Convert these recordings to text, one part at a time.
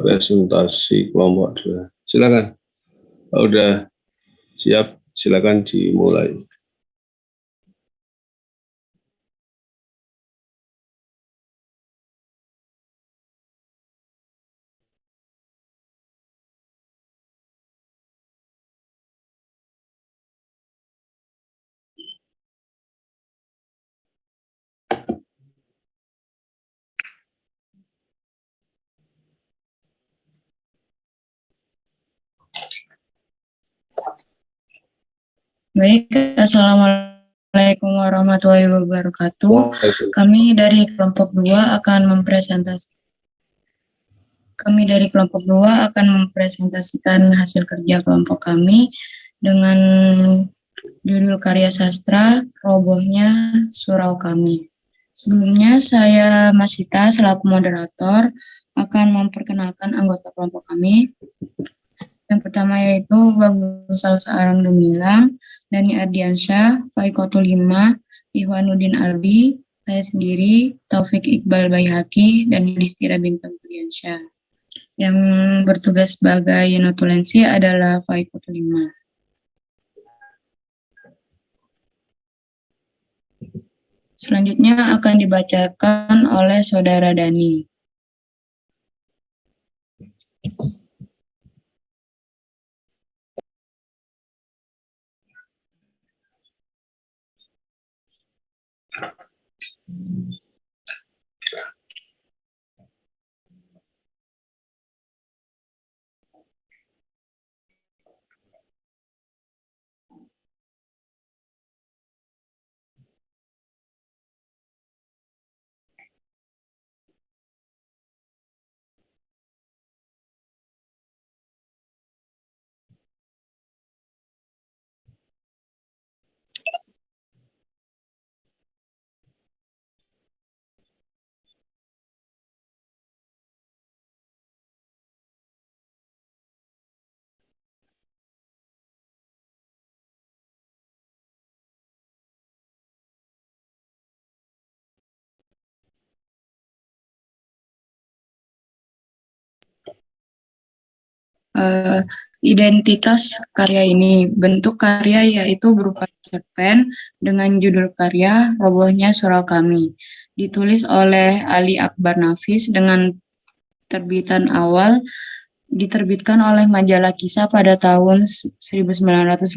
presentasi kelompok 2. Silakan. Kalau udah siap, silakan dimulai. Baik, Assalamualaikum warahmatullahi wabarakatuh. Kami dari kelompok 2 akan mempresentasikan hasil kerja kelompok kami dengan judul karya sastra Robohnya Surau Kami. Sebelumnya saya Masita selaku moderator akan memperkenalkan anggota kelompok kami. Yang pertama yaitu Bagus Salsaarang Gemilang, Dani Ardiansyah, Faikotul Hima, Ihwanuddin Albi, saya sendiri, Taufik Iqbal Baihaqi, dan Yudhistira Bintang Pudiansyah. Yang bertugas sebagai notulensi adalah Faikotul Hima. Selanjutnya akan dibacakan oleh Saudara Dani. Identitas karya ini, bentuk karya yaitu berupa cerpen dengan judul karya Robohnya Surau Kami, ditulis oleh Ali Akbar Nafis dengan terbitan awal, diterbitkan oleh majalah Kisah pada tahun 1955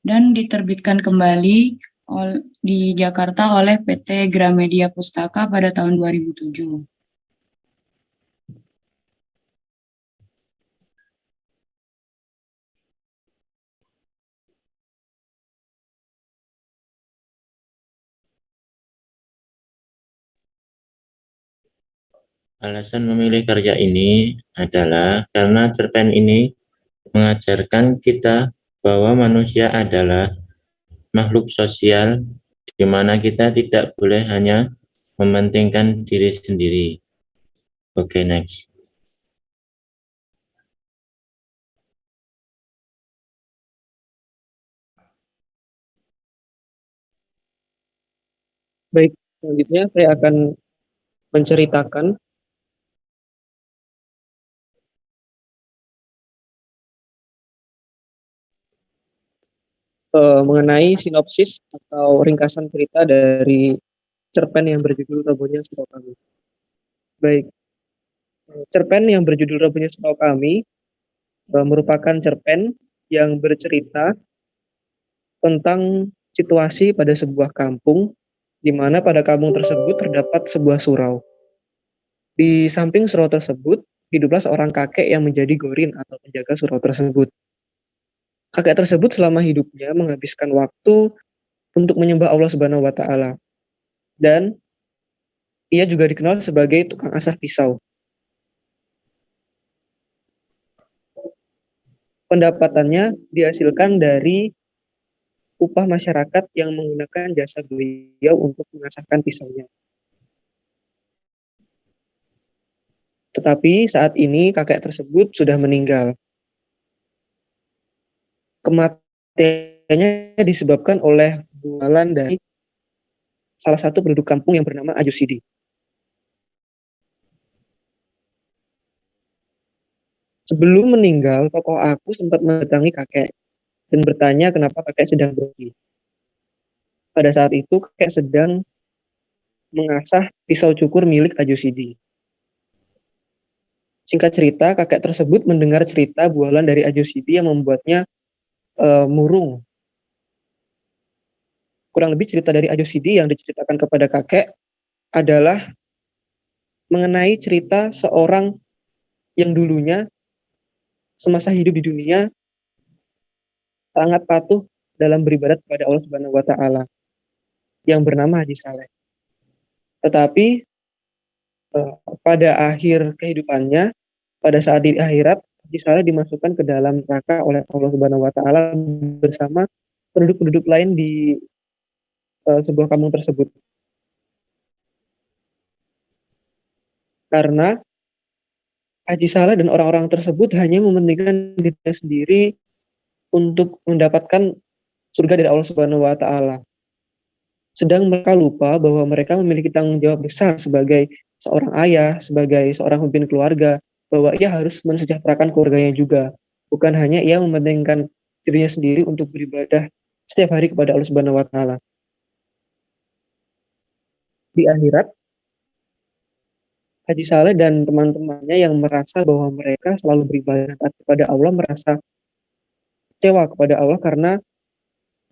dan diterbitkan kembali di Jakarta oleh PT Gramedia Pustaka pada tahun 2007. Alasan memilih karya ini adalah karena cerpen ini mengajarkan kita bahwa manusia adalah makhluk sosial di mana kita tidak boleh hanya mementingkan diri sendiri. Oke, next. Baik, selanjutnya saya akan menceritakan mengenai sinopsis atau ringkasan cerita dari cerpen yang berjudul Robohnya Surau Kami. Baik, cerpen yang berjudul Robohnya Surau Kami merupakan cerpen yang bercerita tentang situasi pada sebuah kampung, di mana pada kampung tersebut terdapat sebuah surau. Di samping surau tersebut, hiduplah seorang kakek yang menjadi gorin atau penjaga surau tersebut. Kakek tersebut selama hidupnya menghabiskan waktu untuk menyembah Allah Subhanahu wa Ta'ala. Dan ia juga dikenal sebagai tukang asah pisau. Pendapatannya dihasilkan dari upah masyarakat yang menggunakan jasa beliau untuk mengasahkan pisaunya. Tetapi saat ini kakek tersebut sudah meninggal. Kematiannya disebabkan oleh bungalan dari salah satu penduduk kampung yang bernama Ajusidi. Sebelum meninggal, tokoh aku sempat mendatangi kakek dan bertanya kenapa kakek sedang pergi. Pada saat itu kakek sedang mengasah pisau cukur milik Ajo Sidi. Singkat cerita, kakek tersebut mendengar cerita bualan dari Ajo Sidi yang membuatnya murung. Kurang lebih cerita dari Ajo Sidi yang diceritakan kepada kakek adalah mengenai cerita seorang yang dulunya semasa hidup di dunia sangat patuh dalam beribadat kepada Allah Subhanahu wa taala yang bernama Haji Saleh. Tetapi pada akhir kehidupannya, pada saat di akhirat, Haji Saleh dimasukkan ke dalam neraka oleh Allah Subhanahu wa taala bersama penduduk-penduduk lain di sebuah kampung tersebut. Karena Haji Saleh dan orang-orang tersebut hanya mementingkan dirinya sendiri untuk mendapatkan surga dari Allah Subhanahu wa taala. Sedang mereka lupa bahwa mereka memiliki tanggung jawab besar sebagai seorang ayah, sebagai seorang pemimpin keluarga, bahwa ia harus mensejahterakan keluarganya juga. Bukan hanya ia mementingkan dirinya sendiri untuk beribadah setiap hari kepada Allah Subhanahu wa taala. Di akhirat, Haji Saleh dan teman-temannya yang merasa bahwa mereka selalu beribadah kepada Allah, merasa kecewa kepada Allah karena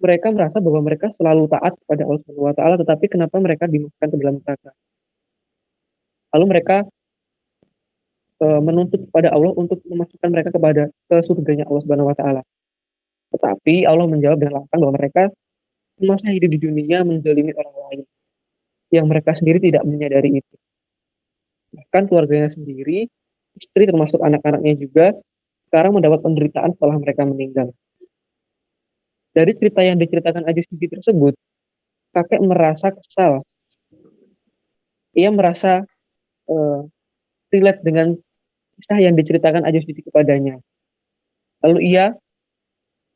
mereka merasa bahwa mereka selalu taat kepada Allah Subhanahu wa taala, tetapi kenapa mereka dimasukkan ke dalam neraka? Lalu mereka menuntut kepada Allah untuk memasukkan mereka ke surganya Allah Subhanahu wa taala. Tetapi Allah menjawab dengan lantang bahwa mereka semasa hidup di dunia menzalimi orang lain yang mereka sendiri tidak menyadari itu. Bahkan keluarganya sendiri, istri termasuk anak-anaknya juga sekarang mendapat penderitaan setelah mereka meninggal. Dari cerita yang diceritakan Ajo Sidi tersebut, kakek merasa kesal. Ia merasa relate dengan kisah yang diceritakan Ajo Sidi kepadanya. Lalu ia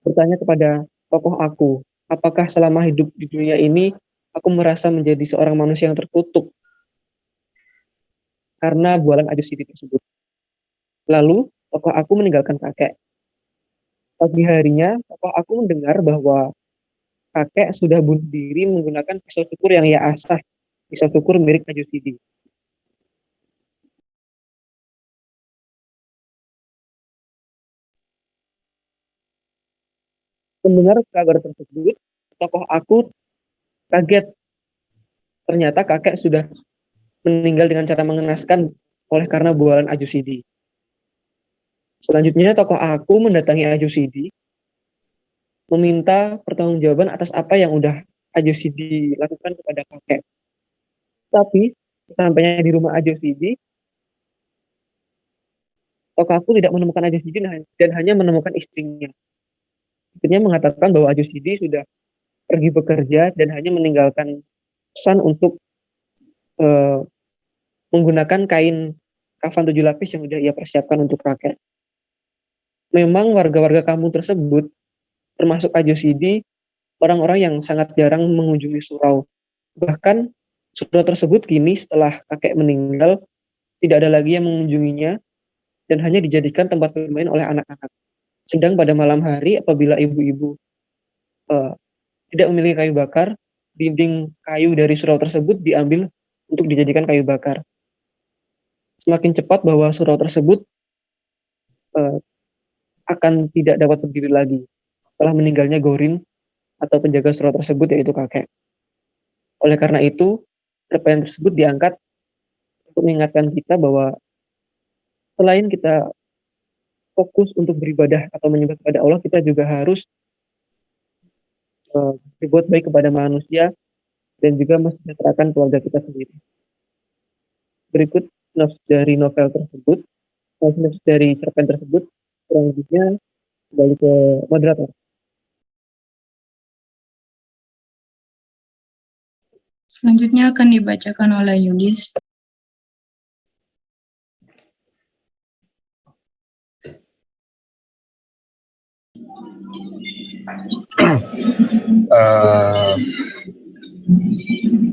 bertanya kepada tokoh aku, apakah selama hidup di dunia ini aku merasa menjadi seorang manusia yang terkutuk karena bualan Ajo Sidi tersebut. Lalu tokoh aku meninggalkan kakek. Pagi harinya, tokoh aku mendengar bahwa kakek sudah bunuh diri menggunakan pisau cukur yang ia asah, pisau cukur milik Ajo Sidi. Mendengar kabar tersebut, tokoh aku kaget. Ternyata kakek sudah meninggal dengan cara mengenaskan oleh karena bualan Ajo Sidi. Selanjutnya tokoh aku mendatangi Ajo Sidi, meminta pertanggungjawaban atas apa yang udah Ajo Sidi lakukan kepada kakek. Tapi sampainya di rumah Ajo Sidi, tokoh aku tidak menemukan Ajo Sidi dan hanya menemukan istrinya. Istrinya mengatakan bahwa Ajo Sidi sudah pergi bekerja dan hanya meninggalkan pesan untuk menggunakan kain kafan 7 lapis yang sudah ia persiapkan untuk kakek. Memang warga-warga kampung tersebut, termasuk Ajo Sidi, orang-orang yang sangat jarang mengunjungi surau. Bahkan surau tersebut kini setelah kakek meninggal, tidak ada lagi yang mengunjunginya dan hanya dijadikan tempat bermain oleh anak-anak. Sedang pada malam hari apabila ibu-ibu tidak memiliki kayu bakar, dinding kayu dari surau tersebut diambil untuk dijadikan kayu bakar. Semakin cepat bahwa surau tersebut akan tidak dapat berdiri lagi setelah meninggalnya Gorin atau penjaga surau tersebut, yaitu kakek. Oleh karena itu, cerpen tersebut diangkat untuk mengingatkan kita bahwa selain kita fokus untuk beribadah atau menyembah kepada Allah, kita juga harus berbuat baik kepada manusia dan juga mensejahterakan keluarga kita sendiri. Berikut notes dari novel tersebut, notes dari cerpen tersebut, selanjutnya kembali ke moderator. Selanjutnya akan dibacakan oleh Yudis.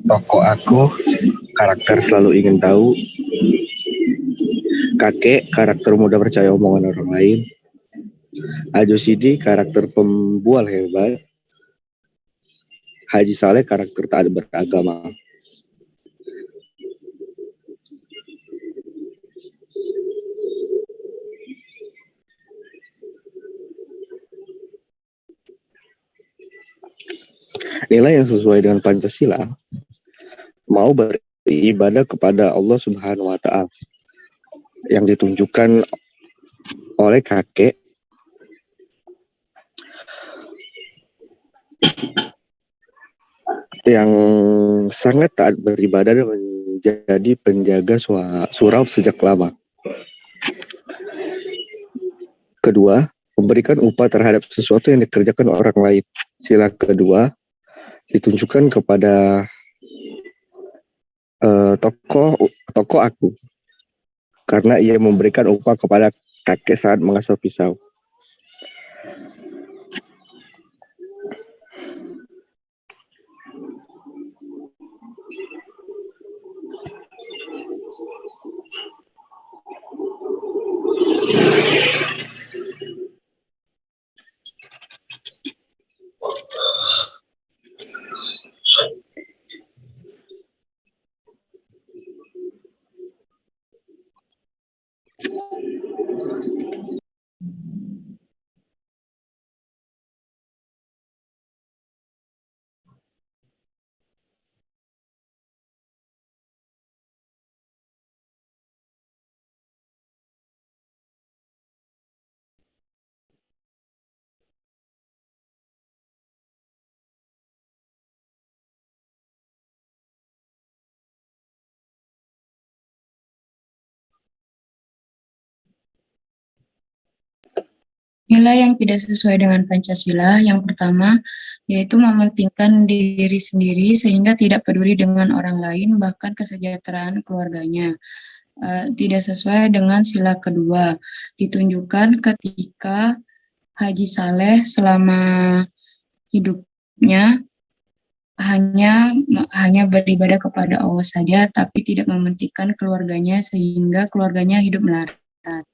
Tokoh aku, karakter selalu ingin tahu, Kakek, karakter mudah percaya omongan orang lain. Ajo Sidi, karakter pembual hebat. Haji Saleh, karakter taat beragama. Nilai yang sesuai dengan Pancasila, mau beribadah kepada Allah Subhanahu wa Ta'ala, yang ditunjukkan oleh kakek yang sangat taat beribadah dan menjadi penjaga surau sejak lama. Kedua, memberikan upah terhadap sesuatu yang dikerjakan orang lain. Sila kedua ditunjukkan kepada tokoh aku, karena ia memberikan upah kepada kakek saat mengasuh pisau. Nilai yang tidak sesuai dengan Pancasila, yang pertama, yaitu mementingkan diri sendiri sehingga tidak peduli dengan orang lain, bahkan kesejahteraan keluarganya. Tidak sesuai dengan sila kedua, ditunjukkan ketika Haji Saleh selama hidupnya hanya beribadah kepada Allah saja, tapi tidak mementingkan keluarganya sehingga keluarganya hidup melarat.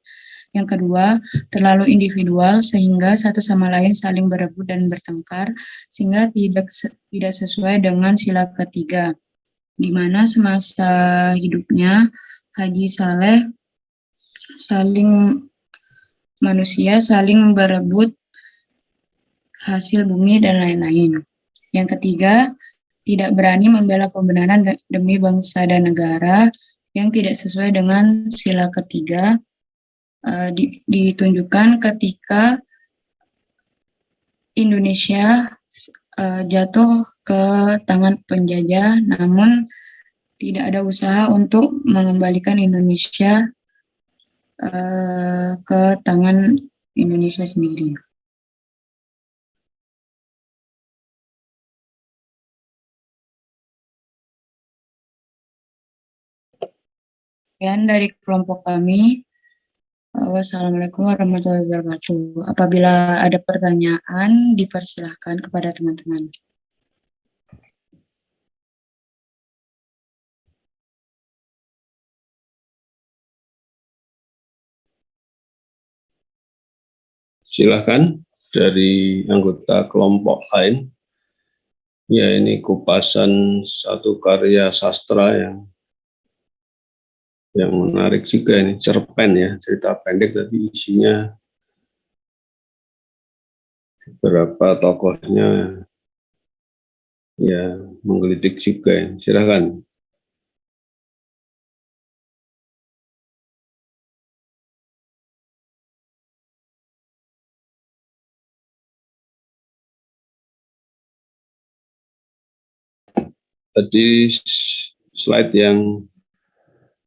Yang kedua, terlalu individual sehingga satu sama lain saling berebut dan bertengkar, sehingga tidak sesuai dengan sila ketiga, di mana semasa hidupnya Haji Saleh manusia saling berebut hasil bumi dan lain-lain. Yang ketiga, tidak berani membela kebenaran demi bangsa dan negara, yang tidak sesuai dengan sila ketiga, ditunjukkan ketika Indonesia jatuh ke tangan penjajah, namun tidak ada usaha untuk mengembalikan Indonesia ke tangan Indonesia sendiri. Sekian dari kelompok kami. Wassalamualaikum warahmatullahi wabarakatuh. Apabila ada pertanyaan, dipersilahkan kepada teman-teman. Silahkan dari anggota kelompok lain. Ya, ini kupasan satu karya sastra yang menarik juga, ini cerpen ya, cerita pendek tapi isinya beberapa tokohnya ya menggelitik juga ya. Silakan. Tadi slide yang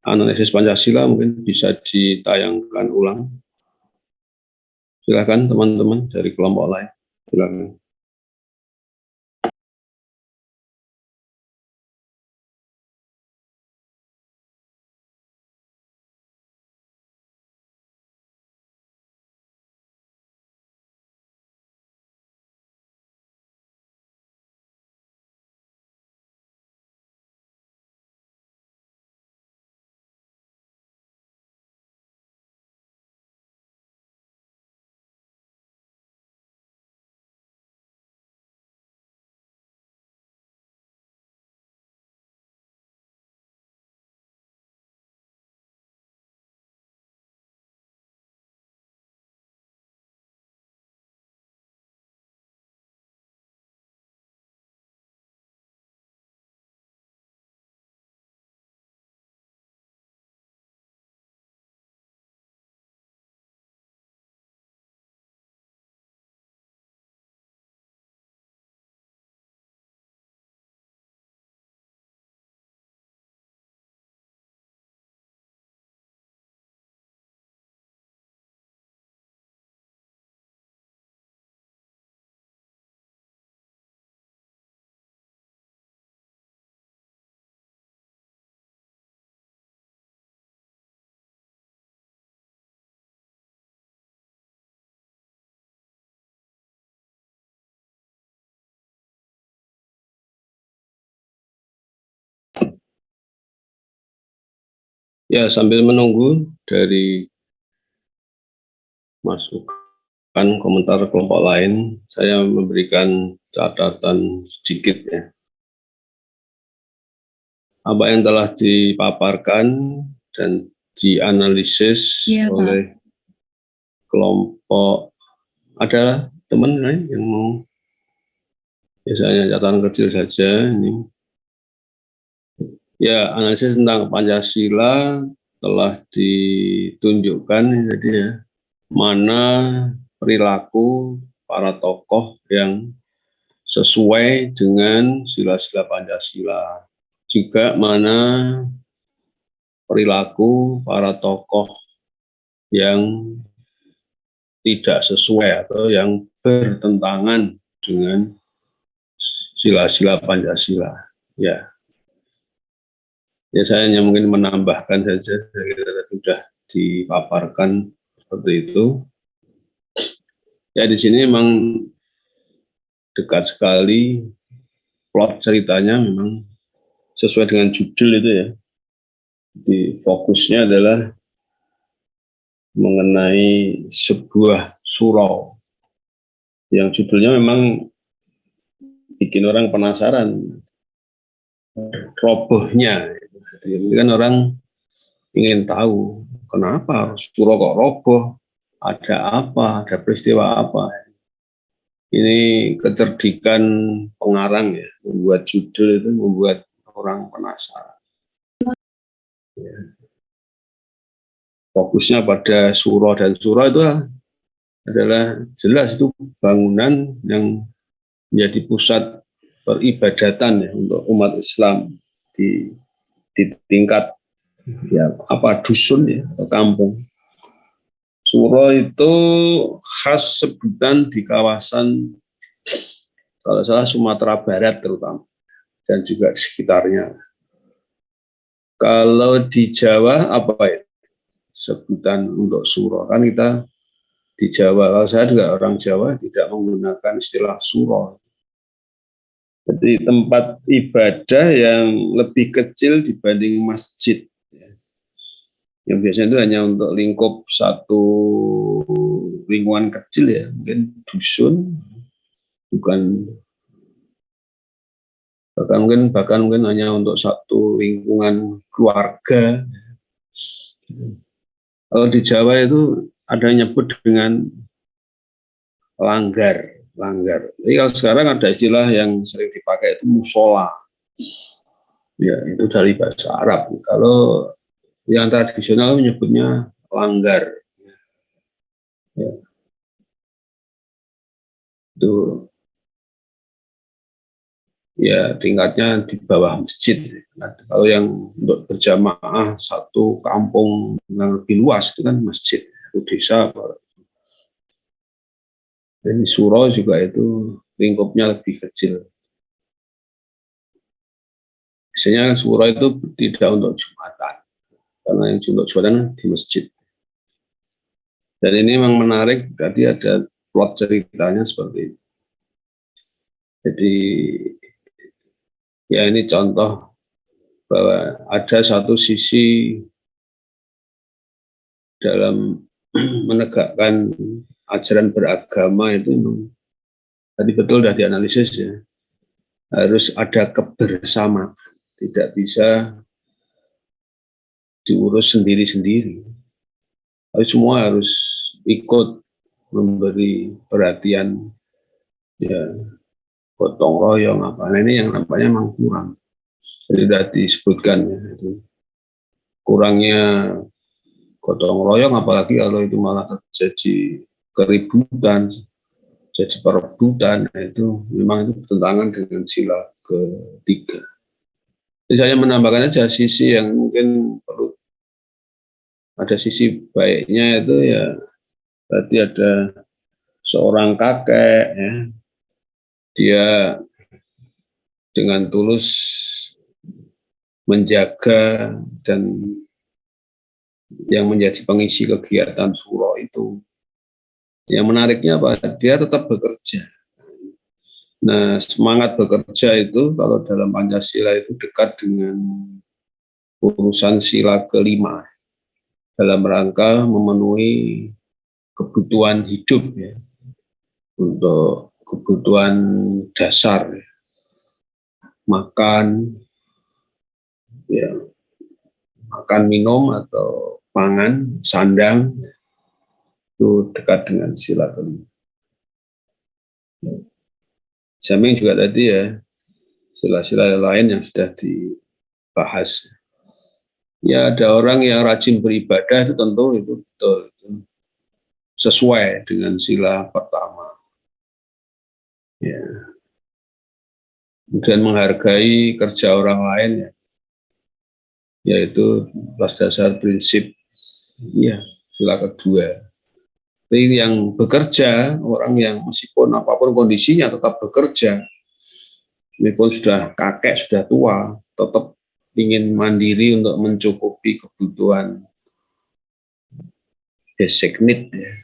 analisis Pancasila mungkin bisa ditayangkan ulang. Silakan teman-teman dari kelompok lain. Silakan. Ya, sambil menunggu dari masukan komentar kelompok lain, saya memberikan catatan sedikit ya. Apa yang telah dipaparkan dan dianalisis Iya, Pak. oleh kelompok, ada teman lain yang mau, biasanya catatan kecil saja ini. Ya, analisis tentang Pancasila telah ditunjukkan, jadi ya, mana perilaku para tokoh yang sesuai dengan sila-sila Pancasila. Juga mana perilaku para tokoh yang tidak sesuai atau yang bertentangan dengan sila-sila Pancasila. Ya, saya hanya mungkin menambahkan saja, saya kira sudah dipaparkan seperti itu. Ya, di sini memang dekat sekali plot ceritanya, memang sesuai dengan judul itu ya. Jadi fokusnya adalah mengenai sebuah surau yang judulnya memang bikin orang penasaran, robohnya. Jadi ini kan orang ingin tahu kenapa surau kok roboh, ada apa, ada peristiwa apa. Ini kecerdikan pengarang ya, membuat judul itu membuat orang penasaran. Ya. Fokusnya pada surau, dan surau itu adalah jelas itu bangunan yang menjadi pusat peribadatan ya untuk umat Islam di tingkat ya apa dusun ya atau kampung. Surau itu khas sebutan di kawasan kalau salah Sumatera Barat terutama dan juga di sekitarnya. Kalau di Jawa apa ya sebutan untuk surau? Kan kita di Jawa, kalau saya juga orang Jawa tidak menggunakan istilah surau. Jadi tempat ibadah yang lebih kecil dibanding masjid. Yang biasanya itu hanya untuk lingkup satu lingkungan kecil ya, mungkin dusun, bukan bahkan mungkin hanya untuk satu lingkungan keluarga. Kalau di Jawa itu ada nyebut dengan langgar. Jadi kalau sekarang ada istilah yang sering dipakai itu musola. Ya, itu dari bahasa Arab. Kalau yang tradisional menyebutnya langgar. Ya. Itu ya tingkatnya di bawah masjid. Nah, kalau yang untuk berjamaah satu kampung yang lebih luas itu kan masjid, itu desa. Jadi surau juga itu lingkupnya lebih kecil. Biasanya surau itu tidak untuk Jumatan, karena yang untuk Jumatan di masjid. Dan ini memang menarik, tadi ada plot ceritanya seperti itu. Jadi ya ini contoh bahwa ada satu sisi dalam menegakkan ajaran beragama itu tadi betul sudah dianalisis ya, harus ada kebersamaan, tidak bisa diurus sendiri-sendiri, tapi semua harus ikut memberi perhatian ya, gotong royong apa. Nah, ini yang nampaknya memang kurang. Jadi sudah disebutkan ya, kurangnya gotong royong, apalagi kalau itu malah terjadi keributan, jadi perebutan, itu memang itu bertentangan dengan sila ketiga. Jadi saya menambahkan aja sisi yang mungkin perlu, ada sisi baiknya itu ya, berarti ada seorang kakek ya, dia dengan tulus menjaga dan yang menjadi pengisi kegiatan surau itu. Yang menariknya apa? Dia tetap bekerja. Nah, semangat bekerja itu kalau dalam Pancasila itu dekat dengan urusan sila kelima dalam rangka memenuhi kebutuhan hidup ya, untuk kebutuhan dasar ya. Makan ya, makan minum atau pangan, sandang itu dekat dengan sila kelima. Samping juga tadi ya sila-sila lain yang sudah dibahas. Ya ada orang yang rajin beribadah itu tentu itu betul, itu sesuai dengan sila pertama. Ya. Kemudian menghargai kerja orang lain ya, yaitu atas dasar prinsip ya sila kedua. Tapi yang bekerja, orang yang meskipun apapun kondisinya tetap bekerja, meskipun sudah kakek, sudah tua, tetap ingin mandiri untuk mencukupi kebutuhan basic need ya.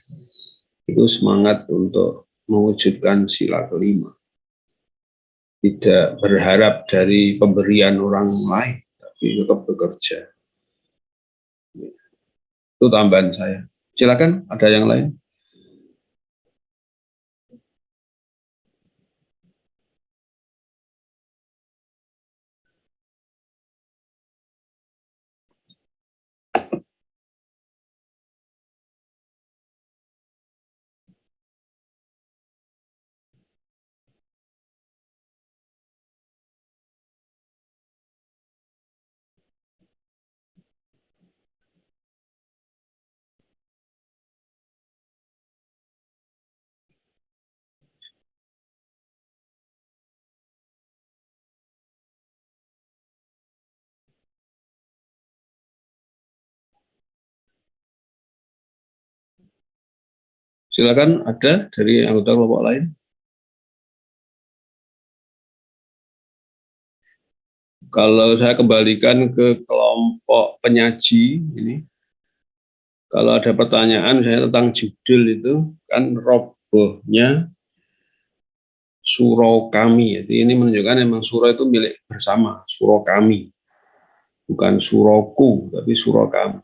Itu semangat untuk mewujudkan sila kelima. Tidak berharap dari pemberian orang lain, tapi tetap bekerja. Itu tambahan saya. Silakan, ada yang lain? Silakan, ada dari anggota kelompok lain? Kalau saya kembalikan ke kelompok penyaji ini, kalau ada pertanyaan saya tentang judul itu kan robohnya surau kami. Jadi ini menunjukkan memang surau itu milik bersama, surau kami, bukan surauku, tapi surau kami.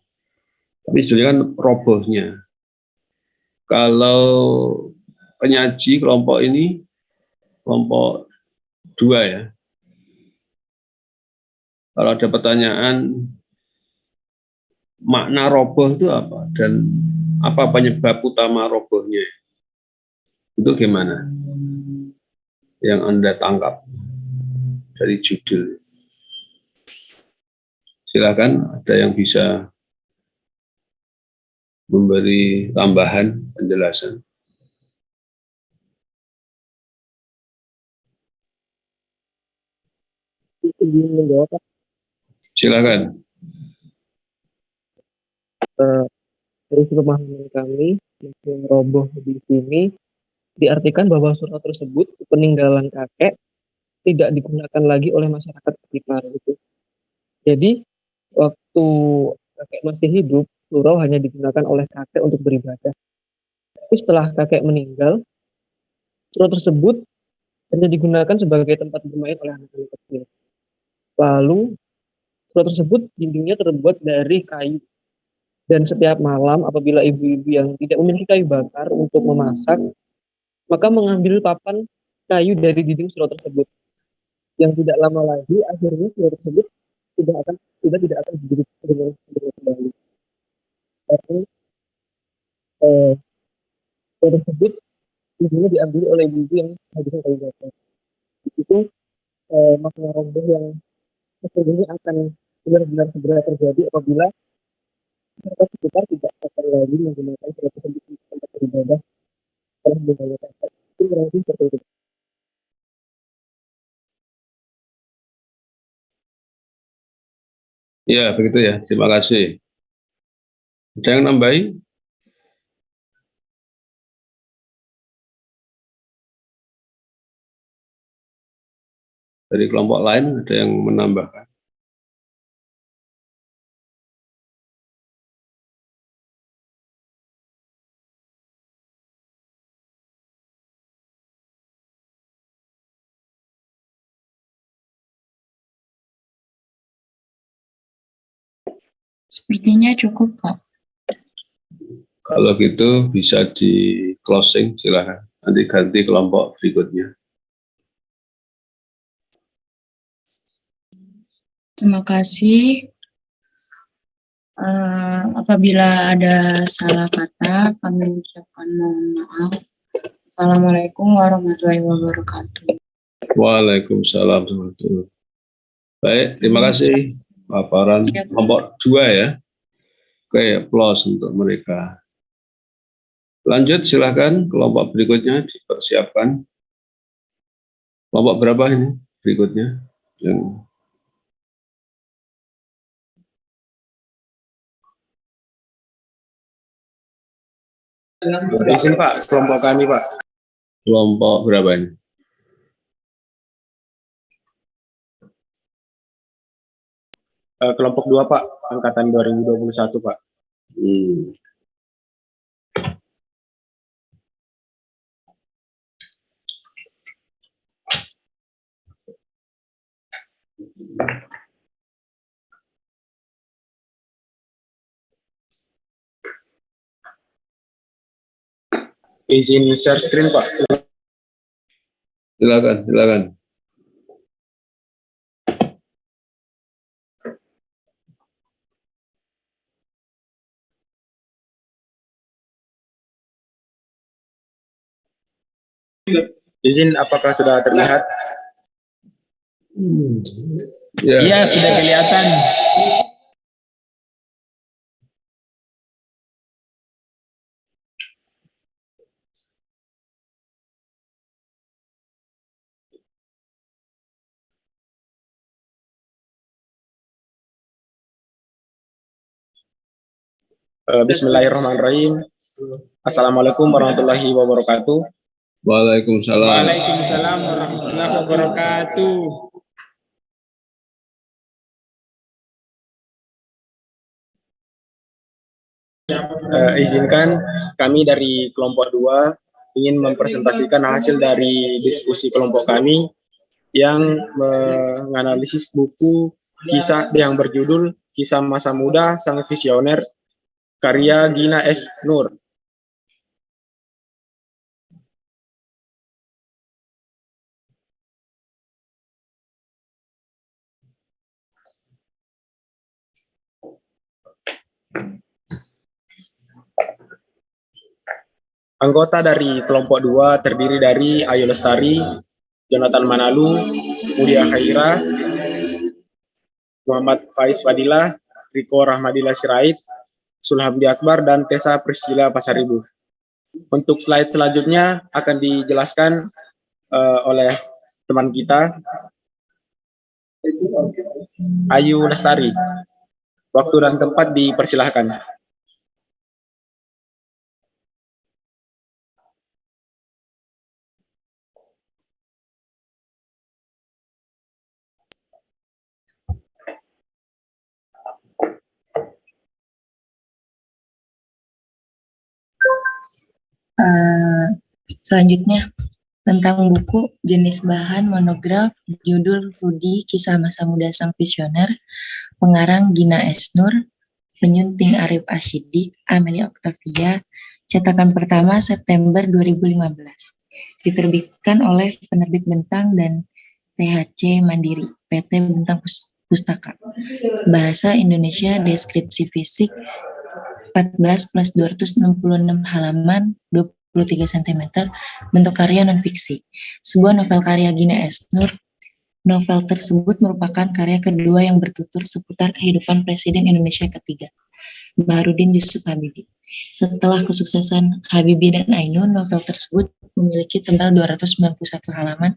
Tapi judulnya kan robohnya. Kalau penyaji kelompok ini kelompok 2 ya. Kalau ada pertanyaan makna roboh itu apa dan apa penyebab utama robohnya, itu gimana yang Anda tangkap dari judul? Silakan, ada yang bisa memberi tambahan penjelasan. Izin menjawab, Silakan. dari pemahaman kami, yang roboh di sini diartikan bahwa surau tersebut peninggalan kakek tidak digunakan lagi oleh masyarakat sekitar gitu. Jadi waktu kakek masih hidup, surau hanya digunakan oleh kakek untuk beribadah. Tapi setelah kakek meninggal, surau tersebut hanya digunakan sebagai tempat bermain oleh anak-anak kecil. Lalu surau tersebut dindingnya terbuat dari kayu. Dan setiap malam apabila ibu-ibu yang tidak memiliki kayu bakar untuk memasak, maka mengambil papan kayu dari dinding surau tersebut. Yang tidak lama lagi akhirnya surau tersebut sudah tidak akan digunakan dengan kembali. Karena surau tersebut dindingnya diambil oleh ibu-ibu yang menghabiskan kayu bakar. Itu makna roboh yang sesungguhnya akan benar-benar segera terjadi apabila masyarakat sekitar tidak akan lagi menggunakan surau tersebut untuk tempat beribadah setelah meninggalnya kakek. Itu berarti seperti itu. Ya, begitu ya. Terima kasih. Ada yang nambahi? Dari kelompok lain ada yang menambahkan? Sepertinya cukup, Pak. Kalau gitu bisa di closing, silakan. Nanti ganti kelompok berikutnya. Terima kasih. Apabila ada salah kata, kami ucapkan mohon maaf. Assalamualaikum warahmatullahi wabarakatuh. Waalaikumsalam warahmatullahi wabarakatuh. Baik, terima kasih paparan Ya, kelompok 2 ya. Oke, applause untuk mereka. Lanjut, silakan kelompok berikutnya dipersiapkan. Kelompok berapa ini berikutnya? Yang Izin Pak, kelompok kami Pak. kelompok berapa ini? Kelompok 2 Pak, angkatan 2021 Pak. Izin share screen Pak. Silakan, silakan. Izin, apakah sudah terlihat? Ya, Iya, sudah kelihatan. Bismillahirrahmanirrahim. Assalamualaikum warahmatullahi wabarakatuh. Waalaikumsalam. Waalaikumsalam warahmatullahi wabarakatuh. Izinkan kami dari kelompok 2 ingin mempresentasikan hasil dari diskusi kelompok kami yang menganalisis buku kisah yang berjudul Kisah Masa Muda Sang Visioner karya Gina S. Nur. Anggota dari kelompok 2 terdiri dari Ayu Lestari, Jonathan Manalu, Mudia Khaira, Muhammad Faiz Fadilah, Riko Rahmadillah Sirait, Sulhamdi Akbar, dan Tessa Priscilla Pasaribu. Untuk slide selanjutnya akan dijelaskan oleh teman kita, Ayu Lestari. Waktu dan tempat dipersilahkan. Selanjutnya, tentang buku jenis bahan monograf judul Rudi Kisah Masa Muda Sang Visioner, pengarang Gina S. Nur, penyunting Arif Ashidik, Amelia Octavia, cetakan pertama September 2015, diterbitkan oleh Penerbit Bentang dan THC Mandiri, PT Bentang Pustaka. Bahasa Indonesia, deskripsi fisik 14+266 halaman, 23 cm, bentuk karya non-fiksi. Sebuah novel karya Gina S. Nur. Novel tersebut merupakan karya kedua yang bertutur seputar kehidupan Presiden Indonesia ketiga, Baharudin Yusuf Habibie. Setelah kesuksesan Habibie dan Ainun, novel tersebut memiliki tebal 291 halaman.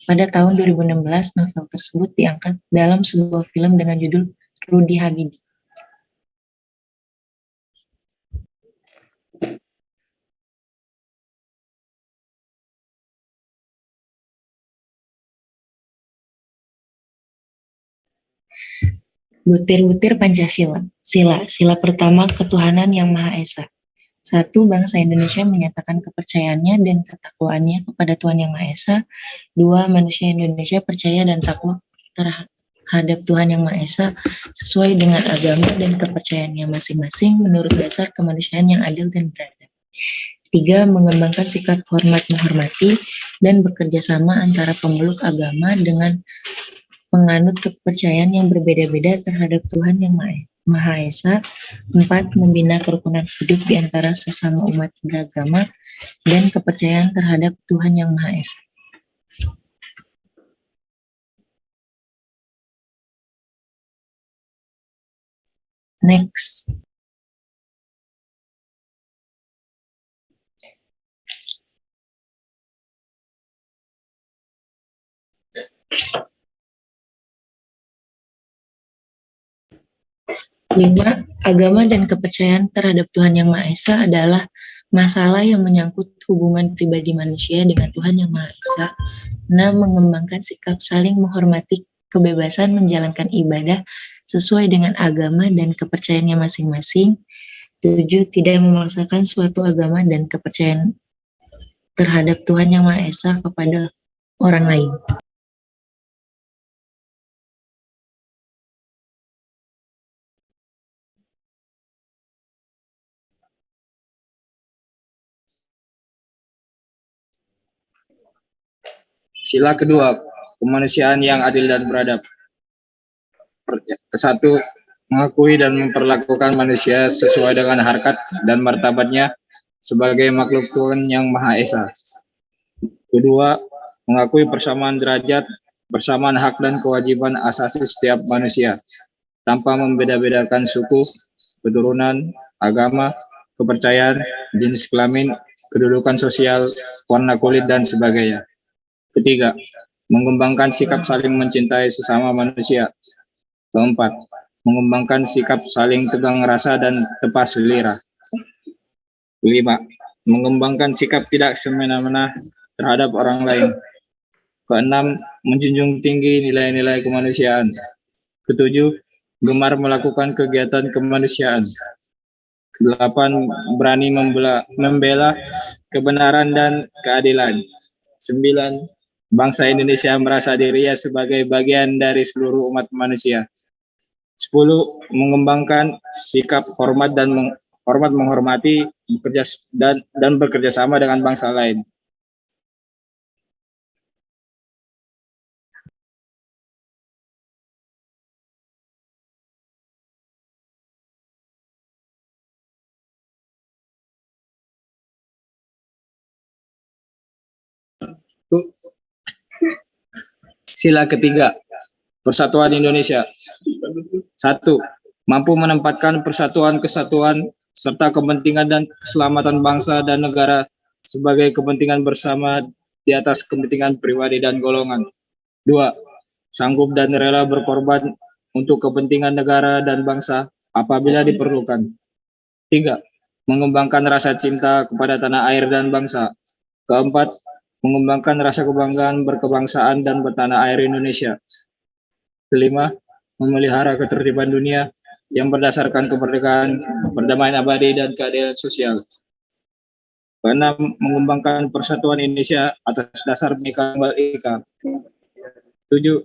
Pada tahun 2016, novel tersebut diangkat dalam sebuah film dengan judul Rudi Habibie. Butir-butir Pancasila. Sila pertama, ketuhanan yang Maha Esa. 1. Bangsa Indonesia menyatakan kepercayaannya dan ketakwaannya kepada Tuhan Yang Maha Esa. 2. Manusia Indonesia percaya dan takwa terhadap Tuhan Yang Maha Esa sesuai dengan agama dan kepercayaannya masing-masing menurut dasar kemanusiaan yang adil dan beradab. 3. Mengembangkan sikap hormat menghormati dan bekerja sama antara pemeluk agama dengan penganut kepercayaan yang berbeda-beda terhadap Tuhan Yang Maha Esa. 4. Membina kerukunan hidup di antara sesama umat beragama dan kepercayaan terhadap Tuhan Yang Maha Esa. Next. Lima, agama dan kepercayaan terhadap Tuhan Yang Maha Esa adalah masalah yang menyangkut hubungan pribadi manusia dengan Tuhan Yang Maha Esa. 6. Mengembangkan sikap saling menghormati kebebasan menjalankan ibadah sesuai dengan agama dan kepercayaannya masing-masing. 7. Tidak memaksakan suatu agama dan kepercayaan terhadap Tuhan Yang Maha Esa kepada orang lain. Sila kedua, kemanusiaan yang adil dan beradab. Kesatu, mengakui dan memperlakukan manusia sesuai dengan harkat dan martabatnya sebagai makhluk Tuhan Yang Maha Esa. Kedua, mengakui persamaan derajat, persamaan hak dan kewajiban asasi setiap manusia, tanpa membeda-bedakan suku, keturunan, agama, kepercayaan, jenis kelamin, kedudukan sosial, warna kulit, dan sebagainya. Ketiga, mengembangkan sikap saling mencintai sesama manusia. Keempat, mengembangkan sikap saling tegang rasa dan tepat selera. Kelima, mengembangkan sikap tidak semena-mena terhadap orang lain. Keenam, menjunjung tinggi nilai-nilai kemanusiaan. Ketujuh, gemar melakukan kegiatan kemanusiaan. Kedelapan, berani membela kebenaran dan keadilan. 9. Bangsa Indonesia merasa dirinya sebagai bagian dari seluruh umat manusia. 10. Mengembangkan sikap hormat menghormati dan bekerja sama dengan bangsa lain. Sila ketiga, Persatuan Indonesia. 1. Mampu menempatkan persatuan, kesatuan, serta kepentingan dan keselamatan bangsa dan negara sebagai kepentingan bersama di atas kepentingan pribadi dan golongan. 2. Sanggup dan rela berkorban untuk kepentingan negara dan bangsa apabila diperlukan. 3. Mengembangkan rasa cinta kepada tanah air dan bangsa. 4. Mengembangkan rasa kebanggaan berkebangsaan dan bertanah air Indonesia. 5. Memelihara ketertiban dunia yang berdasarkan kemerdekaan, perdamaian abadi, dan keadilan sosial. 6. Mengembangkan persatuan Indonesia atas dasar Bhinneka Tunggal Ika. 7.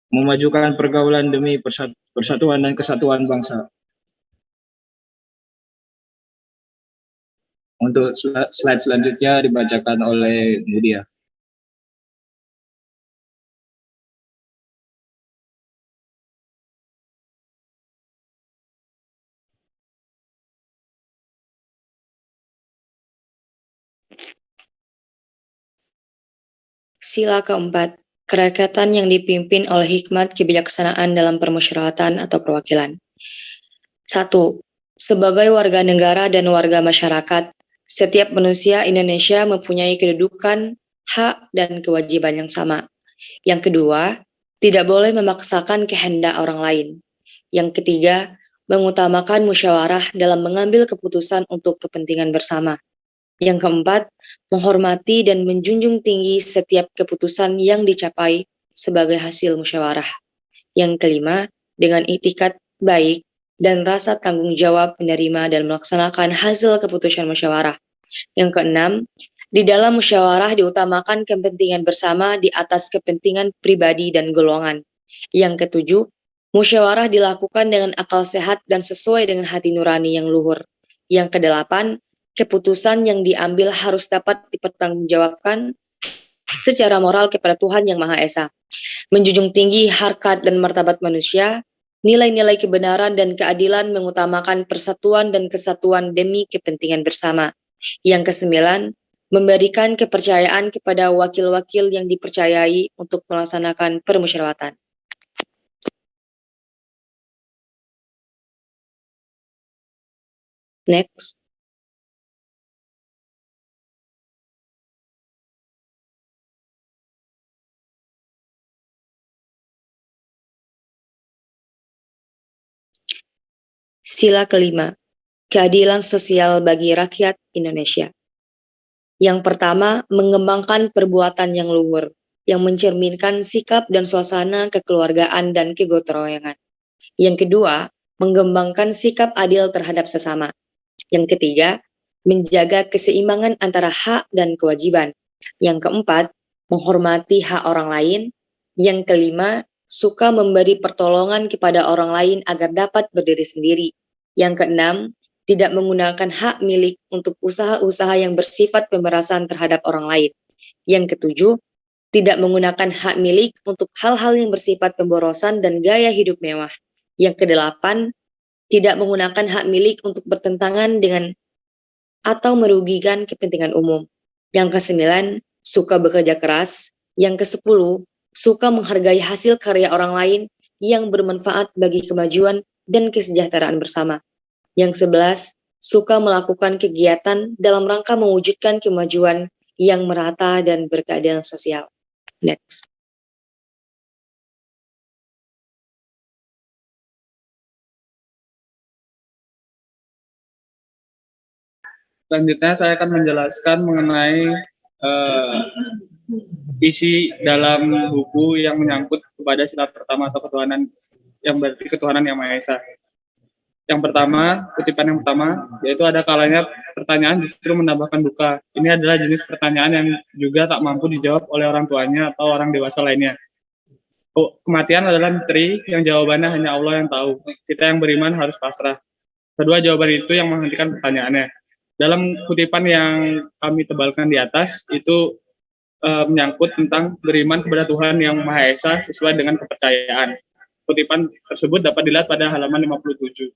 Memajukan pergaulan demi persatuan dan kesatuan bangsa. Untuk slide selanjutnya dibacakan oleh Mudia. Sila keempat, kerakyatan yang dipimpin oleh hikmat kebijaksanaan dalam permusyawaratan atau perwakilan. 1. Sebagai warga negara dan warga masyarakat, setiap manusia Indonesia mempunyai kedudukan, hak, dan kewajiban yang sama. Yang kedua, tidak boleh memaksakan kehendak orang lain. Yang ketiga, mengutamakan musyawarah dalam mengambil keputusan untuk kepentingan bersama. Yang keempat, menghormati dan menjunjung tinggi setiap keputusan yang dicapai sebagai hasil musyawarah. Yang kelima, dengan iktikad baik dan rasa tanggung jawab menerima dan melaksanakan hasil keputusan musyawarah. Yang keenam, di dalam musyawarah diutamakan kepentingan bersama di atas kepentingan pribadi dan golongan. Yang ketujuh, musyawarah dilakukan dengan akal sehat dan sesuai dengan hati nurani yang luhur. Yang kedelapan, keputusan yang diambil harus dapat dipertanggungjawabkan secara moral kepada Tuhan Yang Maha Esa. Menjunjung tinggi harkat dan martabat manusia, nilai-nilai kebenaran dan keadilan mengutamakan persatuan dan kesatuan demi kepentingan bersama. Yang kesembilan, memberikan kepercayaan kepada wakil-wakil yang dipercayai untuk melaksanakan permusyawaratan. Next. Sila kelima, keadilan sosial bagi rakyat Indonesia. Yang pertama, mengembangkan perbuatan yang luhur, yang mencerminkan sikap dan suasana kekeluargaan dan kegotong royongan. Yang kedua, mengembangkan sikap adil terhadap sesama. Yang ketiga, menjaga keseimbangan antara hak dan kewajiban. Yang keempat, menghormati hak orang lain. Yang kelima, suka memberi pertolongan kepada orang lain agar dapat berdiri sendiri. Yang keenam, tidak menggunakan hak milik untuk usaha-usaha yang bersifat pemerasan terhadap orang lain. Yang ketujuh, tidak menggunakan hak milik untuk hal-hal yang bersifat pemborosan dan gaya hidup mewah. Yang kedelapan, tidak menggunakan hak milik untuk bertentangan dengan atau merugikan kepentingan umum. Yang kesembilan, suka bekerja keras. Yang kesepuluh, suka menghargai hasil karya orang lain yang bermanfaat bagi kemajuan dan kesejahteraan bersama. Yang sebelas, suka melakukan kegiatan dalam rangka mewujudkan kemajuan yang merata dan berkeadilan sosial. Next. Selanjutnya saya akan menjelaskan mengenai isi dalam buku yang menyangkut kepada sila pertama atau ketuhanan, yang berarti ketuhanan Yang Maha Esa. Yang pertama, kutipan yang pertama, yaitu ada kalanya pertanyaan justru menambahkan duka. Ini adalah jenis pertanyaan yang juga tak mampu dijawab oleh orang tuanya atau orang dewasa lainnya. Kematian adalah misteri yang jawabannya hanya Allah yang tahu. Kita yang beriman harus pasrah. Kedua jawaban itu yang menghentikan pertanyaannya. Dalam kutipan yang kami tebalkan di atas, itu menyangkut tentang beriman kepada Tuhan Yang Maha Esa sesuai dengan kepercayaan. Kutipan tersebut dapat dilihat pada halaman 57.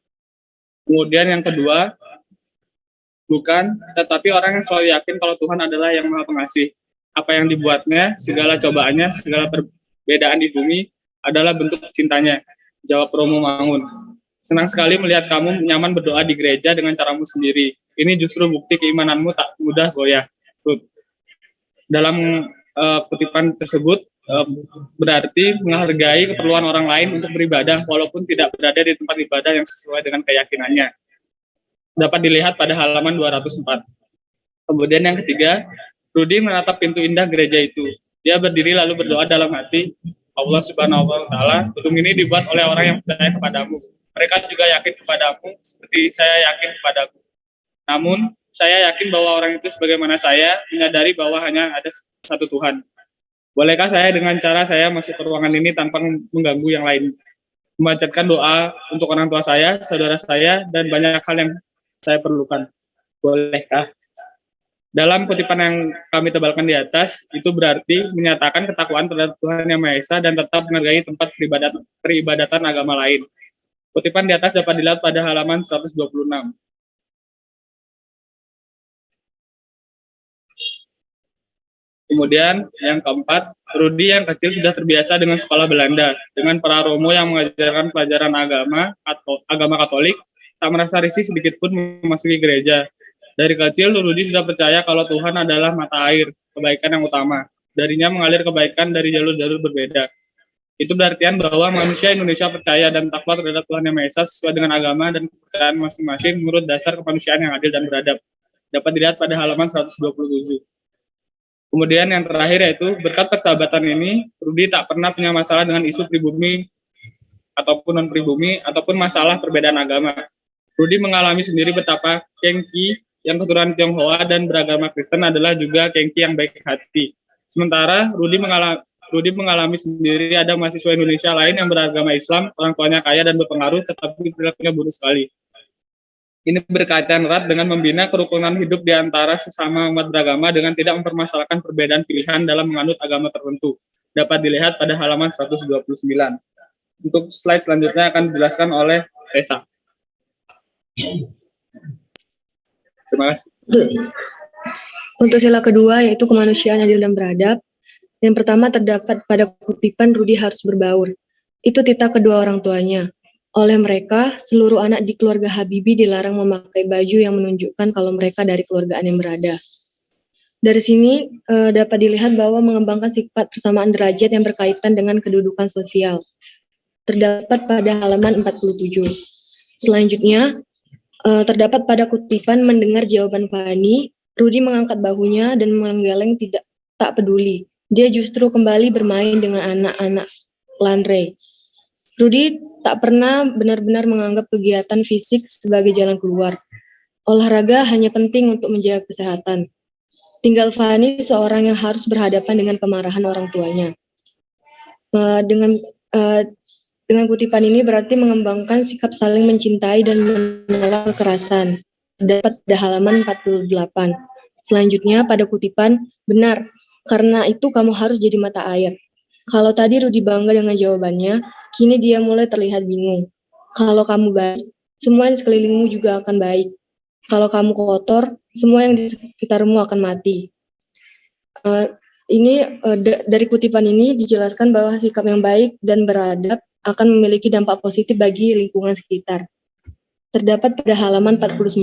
Kemudian yang kedua, bukan, tetapi orang yang selalu yakin kalau Tuhan adalah Yang Maha Pengasih. Apa yang dibuatnya, segala cobaannya, segala perbedaan di bumi adalah bentuk cintanya. Jawab Romo Mangun. Senang sekali melihat kamu nyaman berdoa di gereja dengan caramu sendiri. Ini justru bukti keimananmu tak mudah goyah. Dalam kutipan tersebut berarti menghargai keperluan orang lain untuk beribadah walaupun tidak berada di tempat ibadah yang sesuai dengan keyakinannya. Dapat dilihat pada halaman 204. Kemudian yang ketiga, Rudi menatap pintu indah gereja itu. Dia berdiri lalu berdoa dalam hati, Allah Subhanahu wa Ta'ala, gedung ini dibuat oleh orang yang percaya kepadamu. Mereka juga yakin kepadamu seperti saya yakin kepadaku. Namun, saya yakin bahwa orang itu sebagaimana saya menyadari bahwa hanya ada satu Tuhan. Bolehkah saya dengan cara saya masuk ke ruangan ini tanpa mengganggu yang lain? Membacakan doa untuk orang tua saya, saudara saya, dan banyak hal yang saya perlukan. Bolehkah? Dalam kutipan yang kami tebalkan di atas, itu berarti menyatakan ketakwaan terhadap Tuhan Yang Maha Esa dan tetap menghargai tempat peribadatan agama lain. Kutipan di atas dapat dilihat pada halaman 126. Kemudian yang keempat, Rudi yang kecil sudah terbiasa dengan sekolah Belanda, dengan para romo yang mengajarkan pelajaran agama Katolik, tak merasa risih sedikit pun memasuki gereja. Dari kecil, Rudi sudah percaya kalau Tuhan adalah mata air, kebaikan yang utama. Darinya mengalir kebaikan dari jalur-jalur berbeda. Itu berarti bahwa manusia Indonesia percaya dan takwa terhadap Tuhan Yang Maha Esa sesuai dengan agama dan kepercayaan masing-masing menurut dasar kemanusiaan yang adil dan beradab. Dapat dilihat pada halaman 127. Kemudian yang terakhir yaitu berkat persahabatan ini, Rudi tak pernah punya masalah dengan isu pribumi ataupun non-pribumi ataupun masalah perbedaan agama. Rudi mengalami sendiri betapa Kengki yang keturunan Tionghoa dan beragama Kristen adalah juga Kengki yang baik hati. Sementara Rudi Rudi mengalami sendiri ada mahasiswa Indonesia lain yang beragama Islam, orang tuanya kaya dan berpengaruh, tetapi perilakunya buruk sekali. Ini berkaitan erat dengan membina kerukunan hidup di antara sesama umat beragama dengan tidak mempermasalahkan perbedaan pilihan dalam menganut agama tertentu. Dapat dilihat pada halaman 129. Untuk slide selanjutnya akan dijelaskan oleh Tessa. Terima kasih. Untuk sila kedua yaitu kemanusiaan adil dan beradab. Yang pertama terdapat pada kutipan Rudi harus berbaur. Itu titah kedua orang tuanya. Oleh mereka, seluruh anak di keluarga Habibie dilarang memakai baju yang menunjukkan kalau mereka dari keluargaan yang berada. Dari sini dapat dilihat bahwa mengembangkan sifat persamaan derajat yang berkaitan dengan kedudukan sosial. Terdapat pada halaman 47. Selanjutnya, terdapat pada kutipan mendengar jawaban Fani, Rudi mengangkat bahunya dan menggeleng tak peduli. Dia justru kembali bermain dengan anak-anak Landre. Rudi tak pernah benar-benar menganggap kegiatan fisik sebagai jalan keluar. Olahraga hanya penting untuk menjaga kesehatan. Tinggal Fani seorang yang harus berhadapan dengan kemarahan orang tuanya. Dengan kutipan ini berarti mengembangkan sikap saling mencintai dan menolak kekerasan. Dapat pada halaman 48. Selanjutnya pada kutipan, benar, karena itu kamu harus jadi mata air. Kalau tadi Rudi bangga dengan jawabannya, kini dia mulai terlihat bingung. Kalau kamu baik, semua yang di sekelilingmu juga akan baik. Kalau kamu kotor, semua yang di sekitarmu akan mati. Dari kutipan ini dijelaskan bahwa sikap yang baik dan beradab akan memiliki dampak positif bagi lingkungan sekitar. Terdapat pada halaman 49.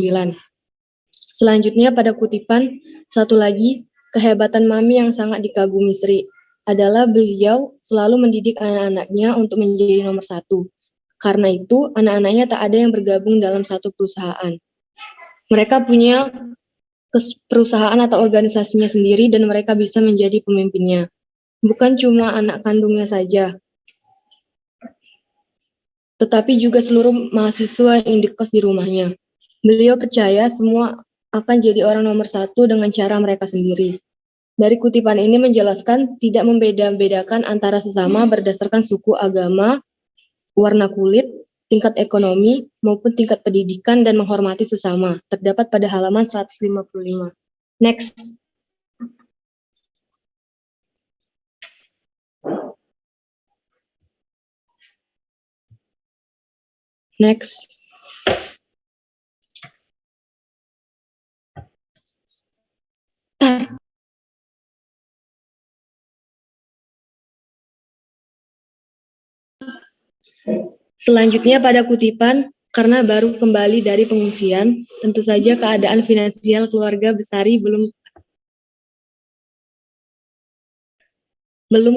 Selanjutnya pada kutipan, satu lagi, kehebatan Mami yang sangat dikagumi Sri adalah beliau selalu mendidik anak-anaknya untuk menjadi nomor satu. Karena itu, anak-anaknya tak ada yang bergabung dalam satu perusahaan. Mereka punya perusahaan atau organisasinya sendiri dan mereka bisa menjadi pemimpinnya. Bukan cuma anak kandungnya saja, tetapi juga seluruh mahasiswa yang indekos di rumahnya. Beliau percaya semua akan jadi orang nomor satu dengan cara mereka sendiri. Dari kutipan ini menjelaskan tidak membeda-bedakan antara sesama berdasarkan suku, agama, warna kulit, tingkat ekonomi, maupun tingkat pendidikan dan menghormati sesama. Terdapat pada halaman 155. Next. Next. Selanjutnya pada kutipan, karena baru kembali dari pengungsian, tentu saja keadaan finansial keluarga Besari belum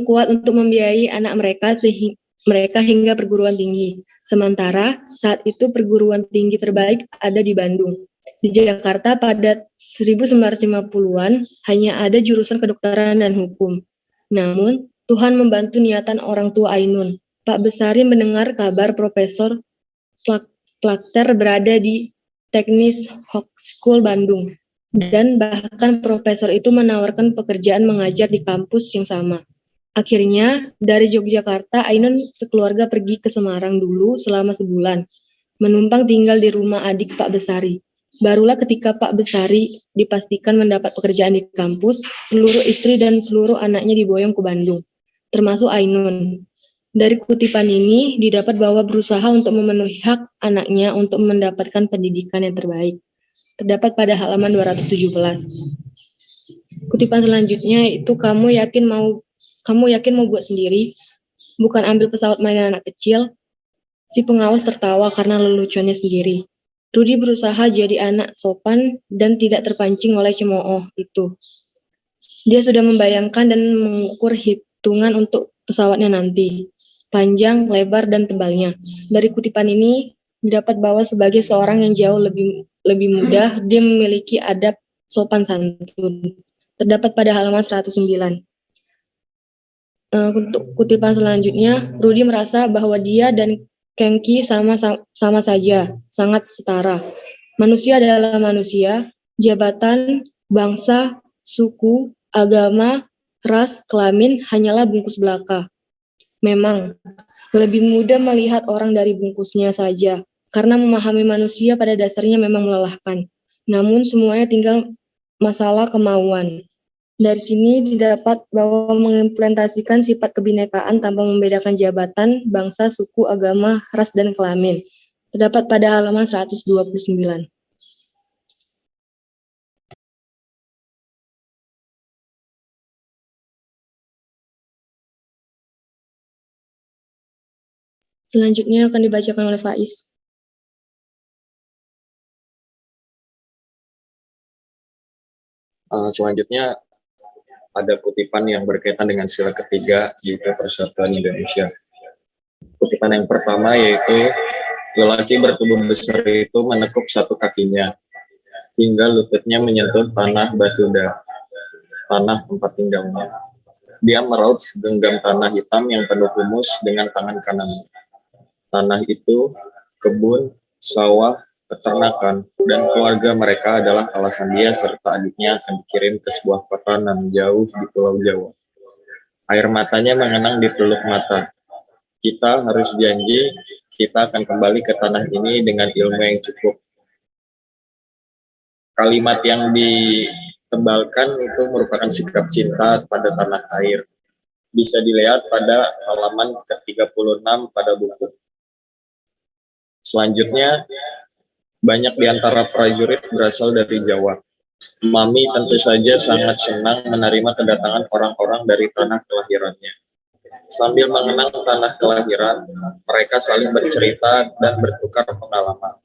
kuat untuk membiayai anak mereka hingga perguruan tinggi. Sementara saat itu perguruan tinggi terbaik ada di Bandung. Di Jakarta pada 1950-an hanya ada jurusan kedokteran dan hukum. Namun, Tuhan membantu niatan orang tua Ainun. Pak Besari mendengar kabar Profesor Plater berada di Teknis High School Bandung. Dan bahkan profesor itu menawarkan pekerjaan mengajar di kampus yang sama. Akhirnya, dari Yogyakarta, Ainun sekeluarga pergi ke Semarang dulu selama sebulan, menumpang tinggal di rumah adik Pak Besari. Barulah ketika Pak Besari dipastikan mendapat pekerjaan di kampus, seluruh istri dan seluruh anaknya diboyong ke Bandung, termasuk Ainun. Dari kutipan ini didapat bahwa berusaha untuk memenuhi hak anaknya untuk mendapatkan pendidikan yang terbaik. Terdapat pada halaman 217. Kutipan selanjutnya itu kamu yakin mau buat sendiri, bukan ambil pesawat mainan anak kecil. Si pengawas tertawa karena leluconnya sendiri. Rudi berusaha jadi anak sopan dan tidak terpancing oleh cemooh itu. Dia sudah membayangkan dan mengukur hitungan untuk pesawatnya nanti, panjang, lebar, dan tebalnya. Dari kutipan ini didapat bahwa sebagai seorang yang jauh lebih mudah, dia memiliki adab sopan santun. Terdapat pada halaman 109. Untuk kutipan selanjutnya, Rudi merasa bahwa dia dan Kengki sama saja, sangat setara. Manusia adalah manusia, jabatan, bangsa, suku, agama, ras, kelamin hanyalah bungkus belaka. Memang, lebih mudah melihat orang dari bungkusnya saja, karena memahami manusia pada dasarnya memang melelahkan. Namun semuanya tinggal masalah kemauan. Dari sini didapat bahwa mengimplementasikan sifat kebinekaan tanpa membedakan jabatan, bangsa, suku, agama, ras, dan kelamin. Terdapat pada halaman 129. Selanjutnya akan dibacakan oleh Faiz. Selanjutnya ada kutipan yang berkaitan dengan sila ketiga, yaitu Persatuan Indonesia. Kutipan yang pertama yaitu, lelaki bertubuh besar itu menekuk satu kakinya, hingga lututnya menyentuh tanah batuda, tanah tempat tinggalnya. Dia meraut segenggam tanah hitam yang penuh humus dengan tangan kanannya. Tanah itu, kebun, sawah, peternakan, dan keluarga mereka adalah alasan dia serta adiknya akan dikirim ke sebuah kota nan jauh di Pulau Jawa. Air matanya mengenang di peluk mata. Kita harus janji, kita akan kembali ke tanah ini dengan ilmu yang cukup. Kalimat yang ditebalkan itu merupakan sikap cinta pada tanah air. Bisa dilihat pada halaman ke-36 pada buku. Selanjutnya, banyak di antara prajurit berasal dari Jawa. Mami tentu saja sangat senang menerima kedatangan orang-orang dari tanah kelahirannya. Sambil mengenang tanah kelahiran, mereka saling bercerita dan bertukar pengalaman.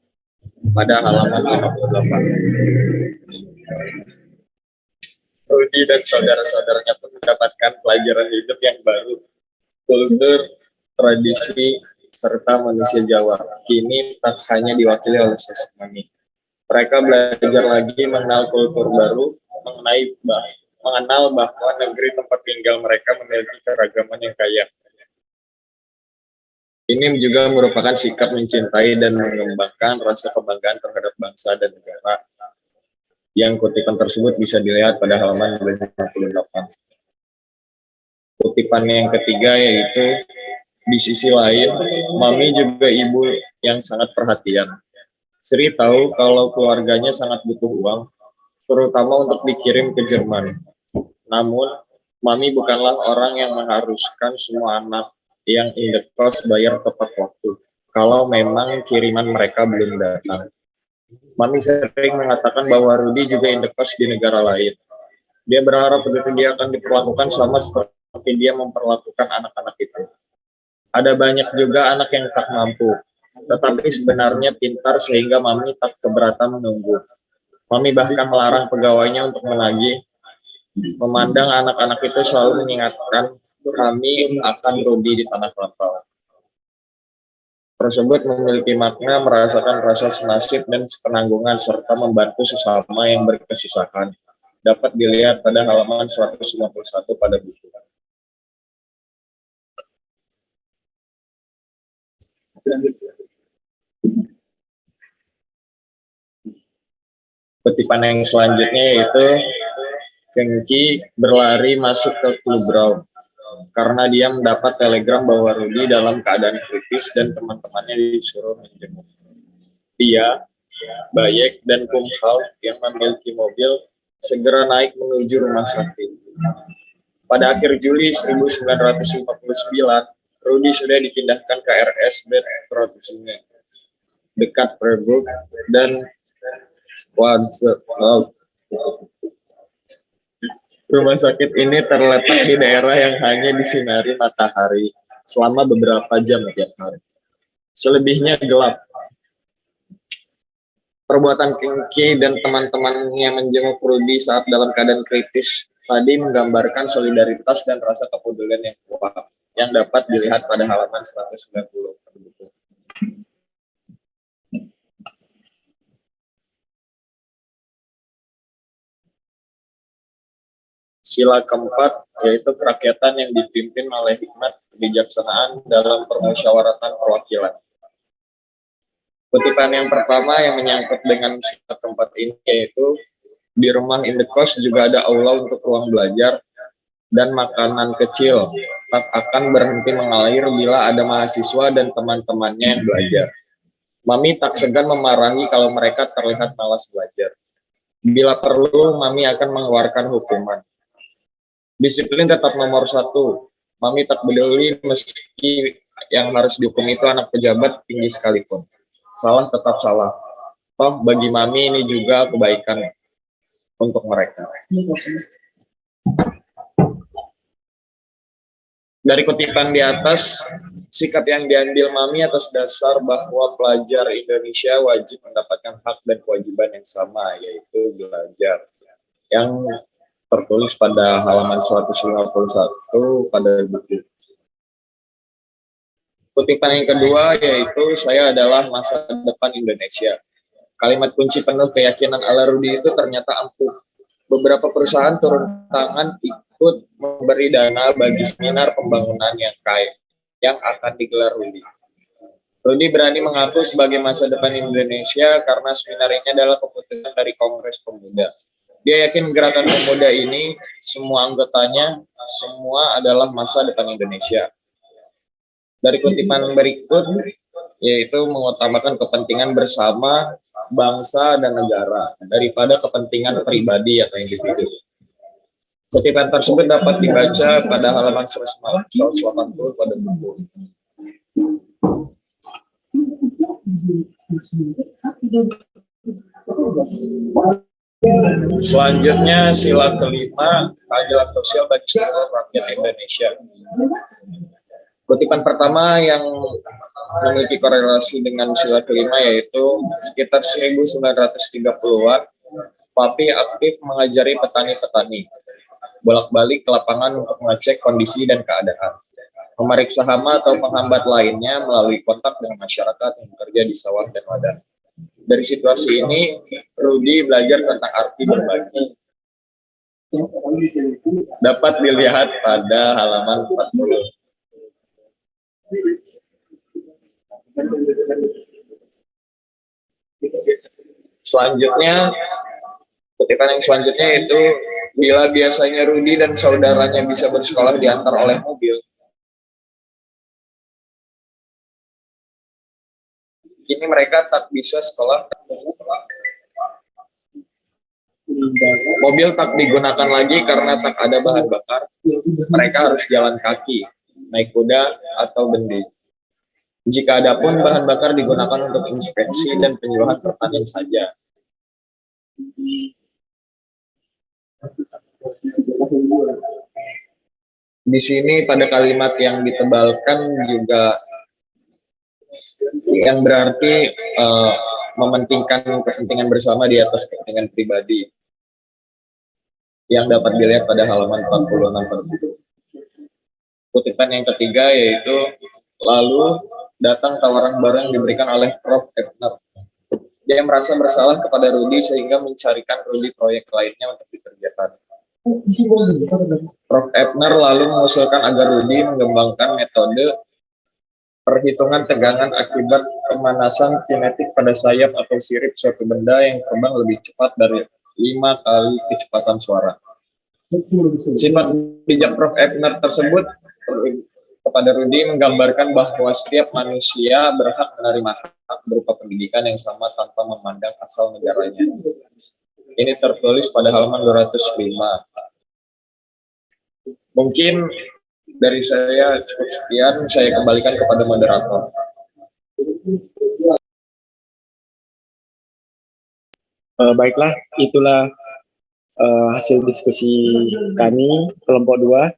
Pada halaman 58. Rudi dan saudara-saudaranya pun mendapatkan pelajaran hidup yang baru. Kultur, tradisi, serta manusia Jawa kini tak hanya diwakili oleh sosok Mami. Mereka belajar lagi mengenal kultur baru, mengenal bahwa negeri tempat tinggal mereka memiliki keragaman yang kaya. Ini juga merupakan sikap mencintai dan mengembangkan rasa kebanggaan terhadap bangsa dan negara. Yang kutipan tersebut bisa dilihat pada halaman 58. Kutipan yang ketiga yaitu, di sisi lain, Mami juga ibu yang sangat perhatian. Sri tahu kalau keluarganya sangat butuh uang, terutama untuk dikirim ke Jerman. Namun, Mami bukanlah orang yang mengharuskan semua anak yang indekos bayar tepat waktu, kalau memang kiriman mereka belum datang. Mami sering mengatakan bahwa Rudi juga indekos di negara lain. Dia berharap begitu dia akan diperlakukan sama seperti dia memperlakukan anak-anak itu. Ada banyak juga anak yang tak mampu, tetapi sebenarnya pintar sehingga Mami tak keberatan menunggu. Mami bahkan melarang pegawainya untuk menagih. Memandang anak-anak itu selalu mengingatkan kami akan Rudi di tanah lampau. Tersebut memiliki makna merasakan rasa senasib dan sepenanggungan serta membantu sesama yang berkesusahan. Dapat dilihat pada halaman 151 pada buku. Kutipan yang selanjutnya yaitu, Kengki berlari masuk ke Klubrau karena dia mendapat telegram bahwa Rudi dalam keadaan kritis dan teman-temannya disuruh menjenguk. Dia, Bayek, dan Kumhal yang memiliki mobil segera naik menuju rumah sakit. Pada akhir Juli 1949, Rudi sudah dipindahkan ke RS Bed Rotterdam dekat Freiburg dan Schwarzwald. Rumah sakit ini terletak di daerah yang hanya disinari matahari selama beberapa jam tiap hari. Selebihnya gelap. Perbuatan Kengki dan teman-temannya menjenguk Rudi saat dalam keadaan kritis tadi menggambarkan solidaritas dan rasa kepedulian yang kuat yang dapat dilihat pada halaman 190. Sila keempat yaitu kerakyatan yang dipimpin oleh hikmat kebijaksanaan dalam permusyawaratan perwakilan. Kutipan yang pertama yang menyangkut dengan sila keempat ini yaitu, di rumah indekos juga ada aula untuk ruang belajar, dan makanan kecil tak akan berhenti mengalir bila ada mahasiswa dan teman-temannya yang belajar. Mami tak segan memarahi kalau mereka terlihat malas belajar. Bila perlu, Mami akan mengeluarkan hukuman. Disiplin tetap nomor satu. Mami tak peduli meski yang harus dihukum itu anak pejabat tinggi sekalipun. Salah tetap salah. Toh bagi Mami ini juga kebaikan untuk mereka. Dari kutipan di atas, sikap yang diambil Mami atas dasar bahwa pelajar Indonesia wajib mendapatkan hak dan kewajiban yang sama, yaitu belajar. Yang tertulis pada halaman 151 pada buku. Kutipan yang kedua yaitu saya adalah masa depan Indonesia. Kalimat kunci penuh keyakinan ala Rudi itu ternyata ampuh. Beberapa perusahaan turun tangan ikut memberi dana bagi seminar pembangunan yang akan digelar Rudi. Rudi berani mengaku sebagai masa depan Indonesia karena seminar ini adalah keputusan dari Kongres Pemuda. Dia yakin gerakan pemuda ini, semua anggotanya, semua adalah masa depan Indonesia. Dari kutipan berikut, yaitu mengutamakan kepentingan bersama bangsa dan negara daripada kepentingan pribadi atau individu. Kutipan tersebut dapat dibaca pada halaman 180 pada buku. Selanjutnya sila kelima, keadilan sosial bagi seluruh rakyat Indonesia. Kutipan pertama yang memiliki korelasi dengan sila kelima yaitu sekitar 1930-an, Papi aktif mengajari petani-petani, bolak-balik ke lapangan untuk mengecek kondisi dan keadaan, memeriksa hama atau penghambat lainnya melalui kontak dengan masyarakat yang bekerja di sawah dan ladang. Dari situasi ini, Rudi belajar tentang arti berbagi. Dapat dilihat pada halaman 40. Selanjutnya, kutipan yang selanjutnya itu bila biasanya Rudi dan saudaranya bisa bersekolah diantar oleh mobil, kini mereka tak bisa sekolah. Mobil tak digunakan lagi karena tak ada bahan bakar. Mereka harus jalan kaki, naik kuda, atau bendi. Jika ada pun bahan bakar digunakan untuk inspeksi dan penyuluhan pertanian saja. Di sini pada kalimat yang ditebalkan juga yang berarti mementingkan kepentingan bersama di atas kepentingan pribadi. Yang dapat dilihat pada halaman 46. Kutipan yang ketiga yaitu lalu datang tawaran baru yang diberikan oleh Prof. Ebner. Dia merasa bersalah kepada Rudi sehingga mencarikan Rudi proyek lainnya untuk dikerjakan. Prof. Ebner lalu mengusulkan agar Rudi mengembangkan metode perhitungan tegangan akibat pemanasan kinetik pada sayap atau sirip suatu benda yang terbang lebih cepat dari 5 kali kecepatan suara. Sifat bijak Prof. Ebner tersebut kepada Rudi menggambarkan bahwa setiap manusia berhak menerima hak berupa pendidikan yang sama tanpa memandang asal negaranya. Ini tertulis pada halaman 205. Mungkin dari saya cukup sekian, saya kembalikan kepada moderator. Baiklah, itulah hasil diskusi kami kelompok 2.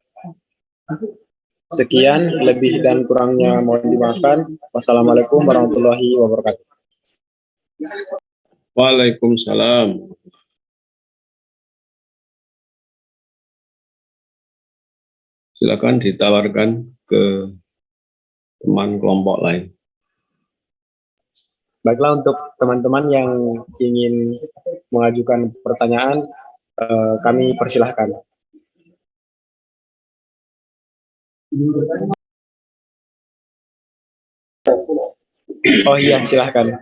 Sekian, lebih dan kurangnya mohon dimaafkan. Wassalamualaikum warahmatullahi wabarakatuh. Waalaikumsalam. Silakan ditawarkan ke teman kelompok lain. Baiklah, untuk teman-teman yang ingin mengajukan pertanyaan, kami persilahkan. Oh iya, silahkan.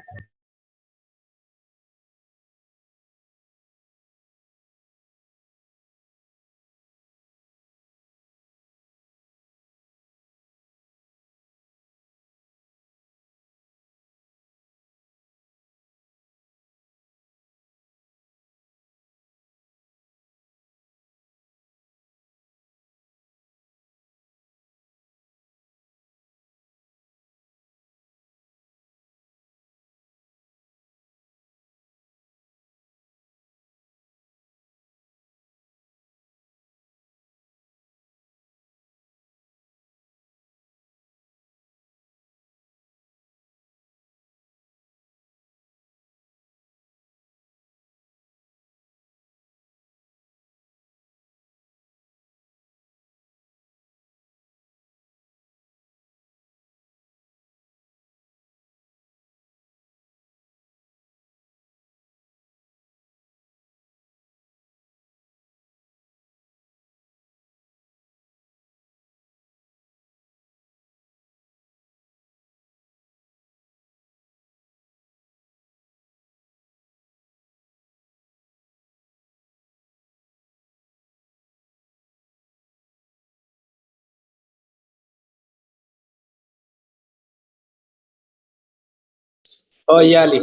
Oh iya, Li.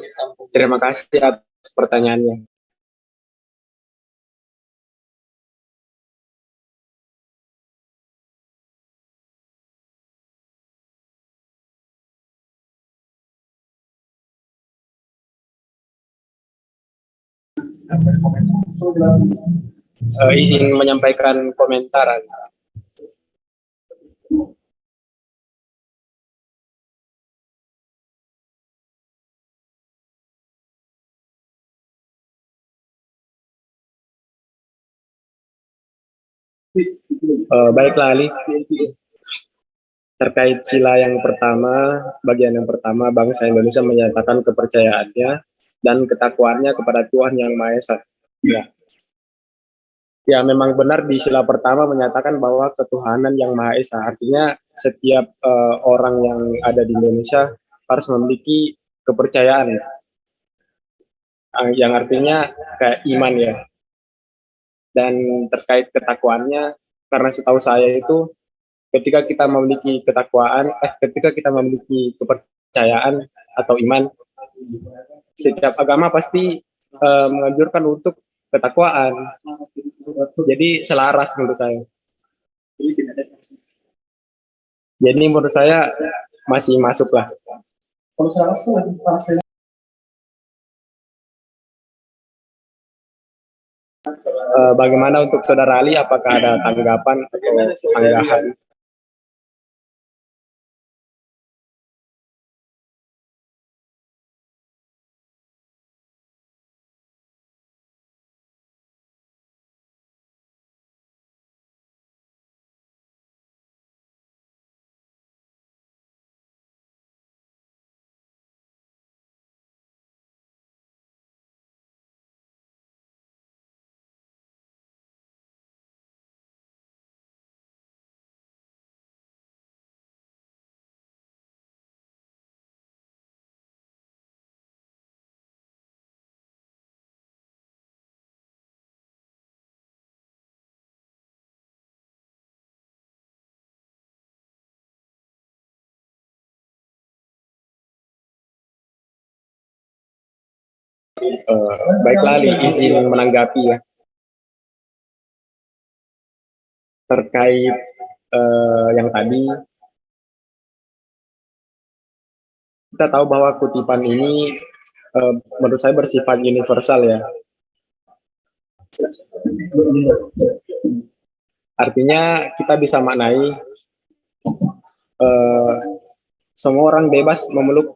Terima kasih atas pertanyaannya. Izin menyampaikan komentar. Baiklah, Ali. Terkait sila yang pertama, bagian yang pertama, bangsa Indonesia menyatakan kepercayaannya dan ketakwaannya kepada Tuhan Yang Maha Esa. Ya, memang benar di sila pertama menyatakan bahwa ketuhanan Yang Maha Esa. Artinya setiap orang yang ada di Indonesia harus memiliki kepercayaan, yang artinya kayak iman ya. Dan terkait ketakwaannya, karena setahu saya itu ketika kita memiliki ketika kita memiliki kepercayaan atau iman, setiap agama pasti menganjurkan untuk ketakwaan. Jadi selaras menurut saya. Jadi menurut saya masih masuk lah. Bagaimana untuk Saudara Ali, apakah ada tanggapan atau sanggahan? Baiklah, Ali, izin menanggapi ya. Terkait yang tadi, kita tahu bahwa kutipan ini menurut saya bersifat universal ya. Artinya kita bisa maknai semua orang bebas memeluk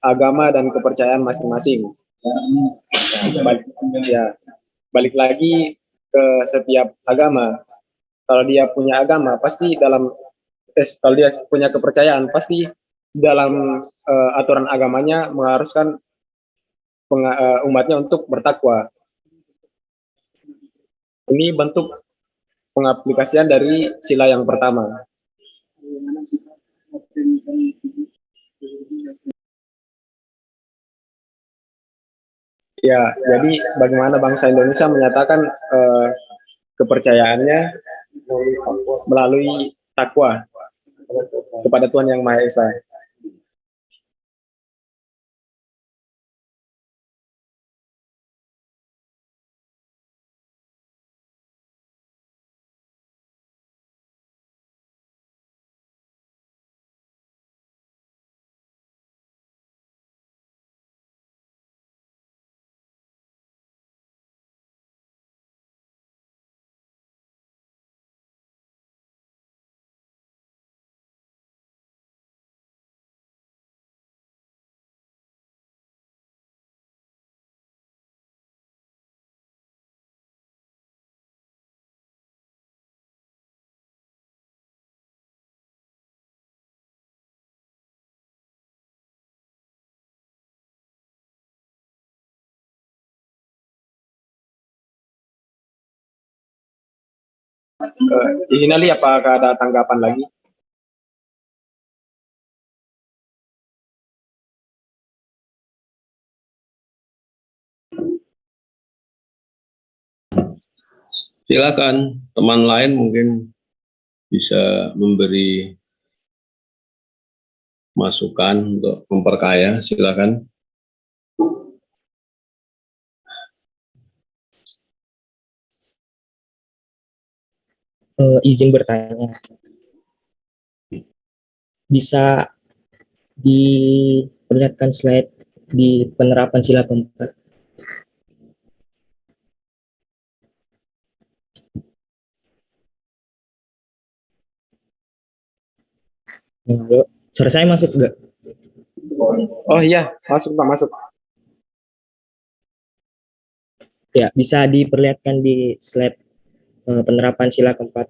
agama dan kepercayaan masing-masing. Balik lagi ke setiap agama. Kalau dia punya agama, pasti kalau dia punya kepercayaan, pasti dalam aturan agamanya mengharuskan umatnya untuk bertakwa. Ini bentuk pengaplikasian dari sila yang pertama. Ya, jadi bagaimana bangsa Indonesia menyatakan kepercayaannya melalui takwa kepada Tuhan Yang Maha Esa. Izin Ali, apakah ada tanggapan lagi? Silakan teman lain mungkin bisa memberi masukan untuk memperkaya, silakan. izin bertanya. Bisa diperlihatkan slide di penerapan sila keempat. Halo, suara saya masuk enggak? Oh iya, masuk Pak, masuk. Ya, bisa diperlihatkan di slide penerapan sila keempat.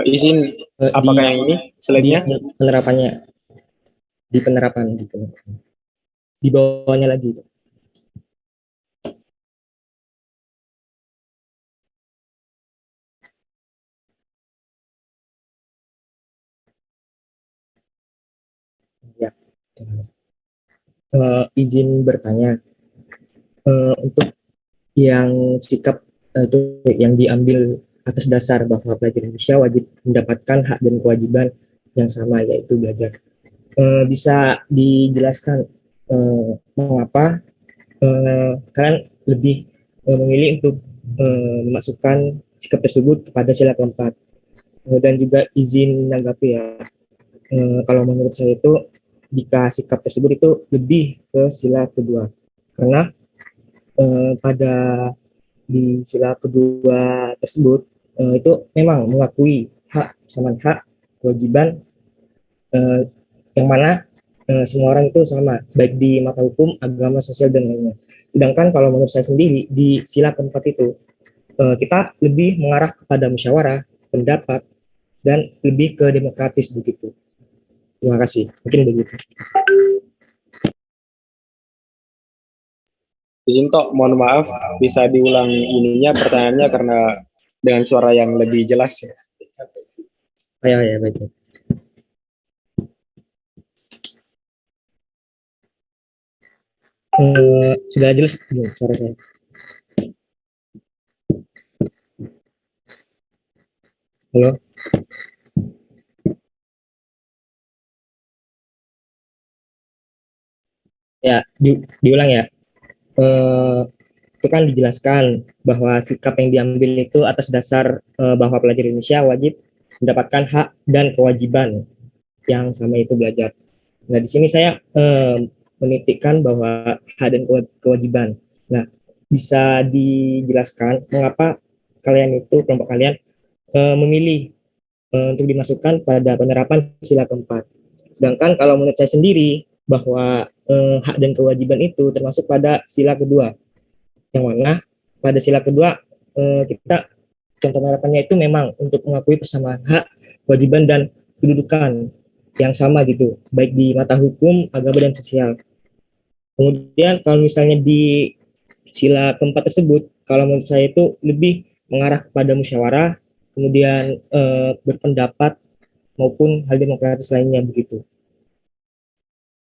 Izin, apakah yang ini slide-nya? Di penerapannya, di penerapan gitu. Di bawahnya lagi. Ya. Izin bertanya, untuk yang sikap itu yang diambil atas dasar bahwa pelajar Indonesia wajib mendapatkan hak dan kewajiban yang sama, yaitu belajar. Bisa dijelaskan mengapa kalian lebih memilih untuk memasukkan sikap tersebut kepada sila keempat? Dan juga izin menanggapi ya, kalau menurut saya itu jika sikap tersebut itu lebih ke sila kedua, karena pada di sila kedua tersebut itu memang mengakui hak sama hak kewajiban eh, yang mana semua orang itu sama baik di mata hukum, agama, sosial dan lainnya. Sedangkan kalau menurut saya sendiri di sila keempat itu kita lebih mengarah kepada musyawarah, pendapat dan lebih ke demokratis begitu. Terima kasih. Mungkin begitu. Izin Tok, mohon maaf, bisa diulang ininya pertanyaannya karena dengan suara yang lebih jelas ya. Ya, baik. Sudah jelas suara saya. Halo. Ya, diulang ya. Itu kan dijelaskan bahwa sikap yang diambil itu atas dasar bahwa pelajar Indonesia wajib mendapatkan hak dan kewajiban yang sama, itu belajar. Nah, di sini saya menitikkan bahwa hak dan kewajiban. Nah, bisa dijelaskan mengapa kalian itu, kelompok kalian, memilih untuk dimasukkan pada penerapan sila keempat. Sedangkan kalau menurut saya sendiri, bahwa hak dan kewajiban itu termasuk pada sila kedua, yang mana pada sila kedua kita contoh penerapannya itu memang untuk mengakui persamaan hak, kewajiban dan kedudukan yang sama gitu, baik di mata hukum, agama dan sosial. Kemudian kalau misalnya di sila keempat tersebut, kalau menurut saya itu lebih mengarah kepada musyawarah, kemudian berpendapat maupun hal demokratis lainnya begitu.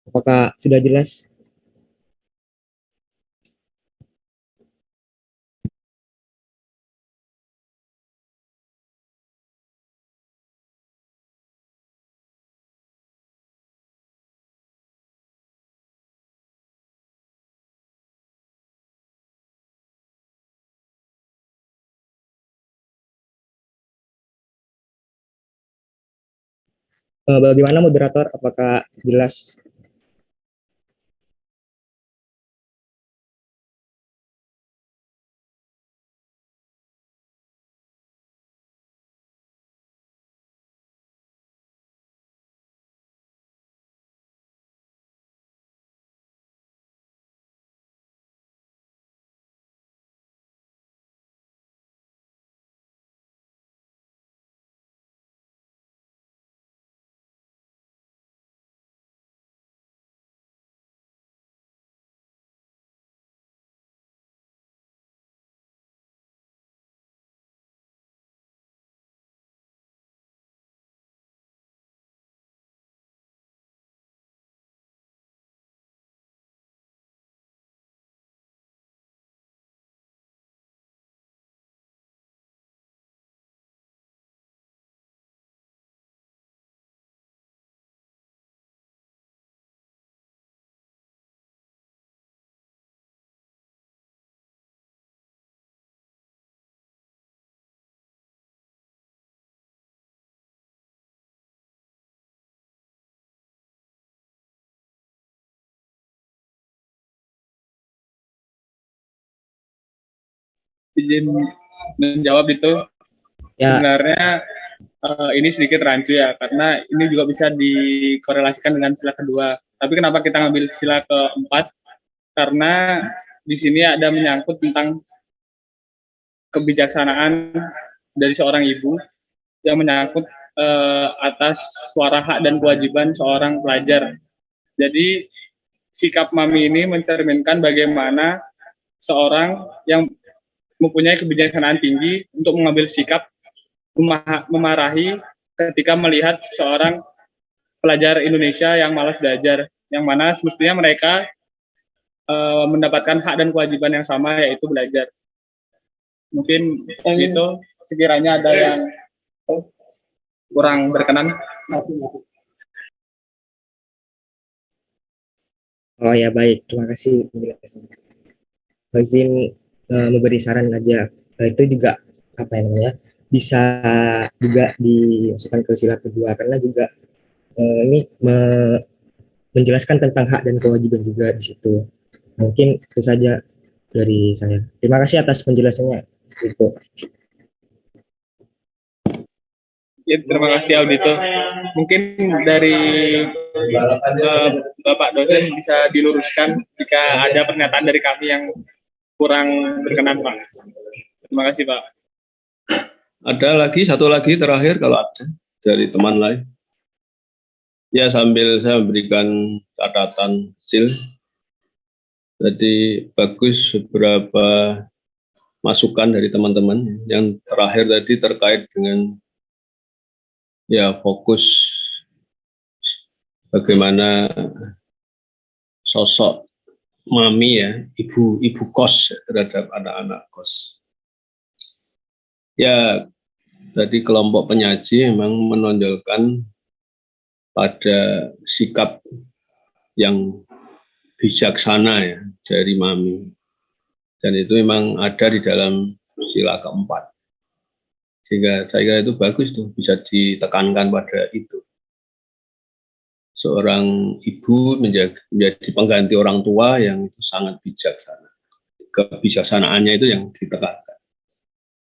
Apakah sudah jelas? Bagaimana moderator? Apakah jelas? izin menjawab itu. Ya. Sebenarnya ini sedikit rancu ya, karena ini juga bisa dikorelasikan dengan sila kedua. Tapi kenapa kita ngambil sila keempat? Karena di sini ada menyangkut tentang kebijaksanaan dari seorang ibu yang menyangkut atas suara hak dan kewajiban seorang pelajar. Jadi sikap Mami ini mencerminkan bagaimana seorang yang mempunyai kebijaksanaan tinggi untuk mengambil sikap memarahi ketika melihat seorang pelajar Indonesia yang malas belajar, yang mana semestinya mereka mendapatkan hak dan kewajiban yang sama, yaitu belajar. Mungkin itu sekiranya ada yang kurang berkenan. Oh ya, baik, terima kasih penjelasannya. Izin memberi saran aja. Itu juga apa namanya, bisa juga dimasukkan ke sila kedua, karena juga ini menjelaskan tentang hak dan kewajiban juga di situ. Mungkin itu saja dari saya. Terima kasih atas penjelasannya. Itu. Ya, terima kasih Audito. Mungkin dari Bapak dosen bisa diluruskan jika ada pernyataan dari kami yang kurang berkenan, Pak. Terima kasih, Pak. Ada lagi, satu lagi terakhir kalau ada dari teman lain. Ya, sambil saya memberikan catatan kecil. Jadi bagus beberapa masukan dari teman-teman. Yang terakhir tadi terkait dengan ya fokus bagaimana sosok Mami ya, ibu kos terhadap anak-anak kos. Ya, tadi kelompok penyaji memang menonjolkan pada sikap yang bijaksana ya dari Mami. Dan itu memang ada di dalam sila keempat. Sehingga saya kira itu bagus tuh, bisa ditekankan pada itu. Seorang ibu menjadi pengganti orang tua yang itu sangat bijaksana. Kebijaksanaannya itu yang ditekankan.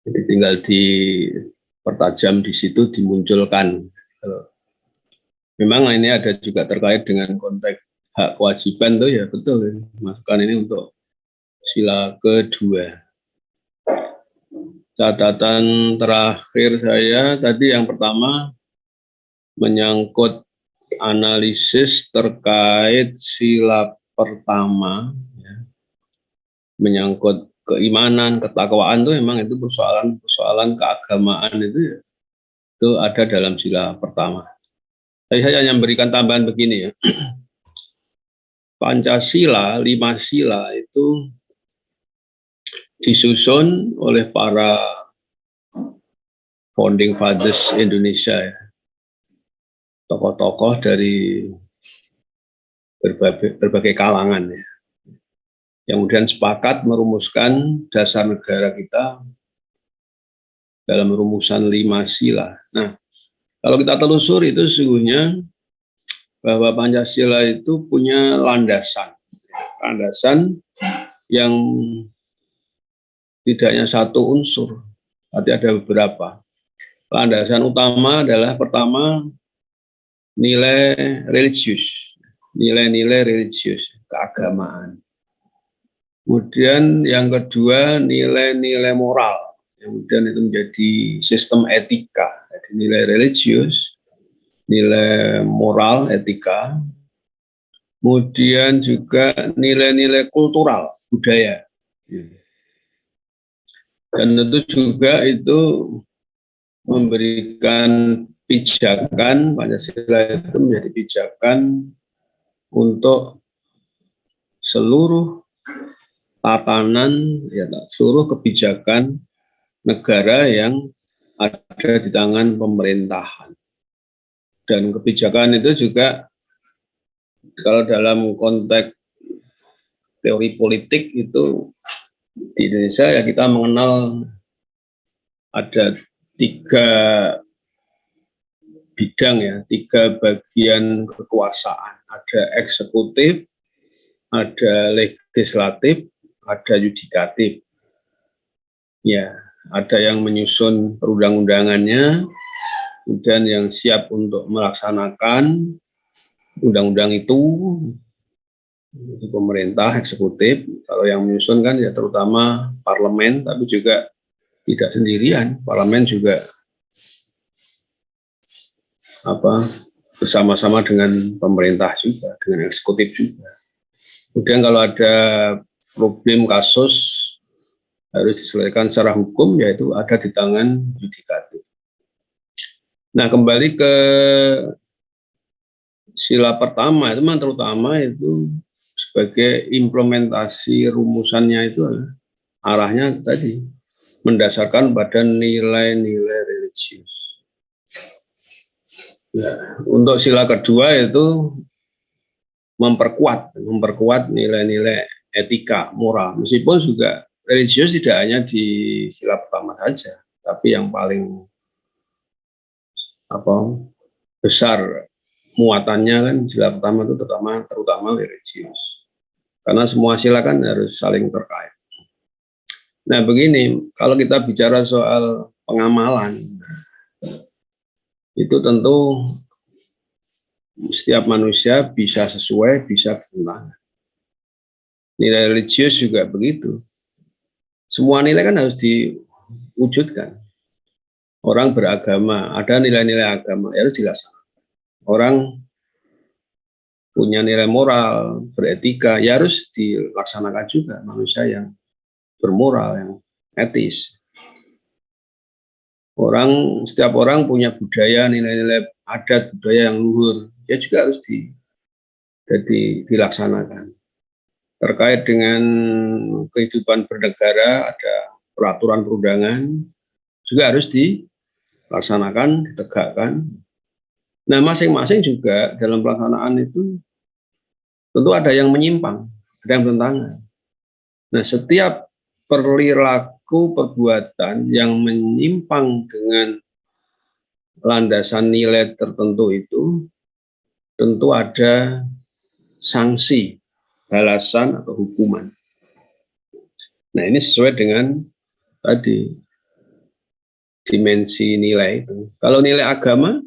Jadi tinggal dipertajam di situ, dimunculkan. Memang ini ada juga terkait dengan konteks hak kewajiban tuh ya, betul. Masukan ini untuk sila kedua. Catatan terakhir saya tadi yang pertama menyangkut analisis terkait sila pertama, ya. Menyangkut keimanan, ketakwaan itu memang itu persoalan keagamaan itu ada dalam sila pertama. Saya hanya memberikan tambahan begini ya. Pancasila, 5 sila itu disusun oleh para founding fathers Indonesia ya. Tokoh-tokoh dari berbagai kalangan ya. Yang kemudian sepakat merumuskan dasar negara kita dalam rumusan 5 sila. Nah, kalau kita telusuri itu sesungguhnya bahwa Pancasila itu punya landasan yang tidak hanya satu unsur, tapi ada beberapa. Landasan utama adalah pertama nilai religius, nilai-nilai religius, keagamaan. Kemudian yang kedua nilai-nilai moral, kemudian itu menjadi sistem etika, jadi nilai religius, nilai moral, etika, kemudian juga nilai-nilai kultural, budaya. Dan tentu juga itu memberikan pijakan, Pancasila itu menjadi pijakan untuk seluruh tatanan, ya, seluruh kebijakan negara yang ada di tangan pemerintahan. Dan kebijakan itu juga kalau dalam konteks teori politik itu di Indonesia ya kita mengenal ada 3 bidang ya, 3 bagian kekuasaan. Ada eksekutif, ada legislatif, ada yudikatif. Ya, ada yang menyusun perundang-undangannya, kemudian yang siap untuk melaksanakan undang-undang itu pemerintah, eksekutif. Kalau yang menyusun kan ya terutama parlemen, tapi juga tidak sendirian. Parlemen juga bersama-sama dengan pemerintah juga, dengan eksekutif juga. Kemudian kalau ada problem kasus harus diselesaikan secara hukum, yaitu ada di tangan yudikatif. Nah, kembali ke sila pertama itu terutama itu sebagai implementasi rumusannya itu arahnya tadi mendasarkan pada nilai-nilai religius. Nah, untuk sila kedua itu memperkuat nilai-nilai etika, moral. Meskipun juga religius tidak hanya di sila pertama saja, tapi yang paling besar muatannya kan sila pertama itu terutama religius. Karena semua sila kan harus saling terkait. Nah, begini, kalau kita bicara soal pengamalan, itu tentu setiap manusia bisa sesuai, bisa bertentangan. Nilai religius juga begitu. Semua nilai kan harus diwujudkan. Orang beragama, ada nilai-nilai agama, harus dilaksanakan. Orang punya nilai moral, beretika, ya harus dilaksanakan juga. Manusia yang bermoral, yang etis. Setiap orang punya budaya, nilai-nilai adat, budaya yang luhur, ya juga harus dilaksanakan. Terkait dengan kehidupan bernegara, ada peraturan perundangan, juga harus dilaksanakan, ditegakkan. Nah, masing-masing juga dalam pelaksanaan itu tentu ada yang menyimpang, ada yang bertentangan. Nah, setiap perilaku perbuatan yang menyimpang dengan landasan nilai tertentu itu tentu ada sanksi, balasan atau hukuman. Nah, ini sesuai dengan tadi dimensi nilai itu. Kalau nilai agama,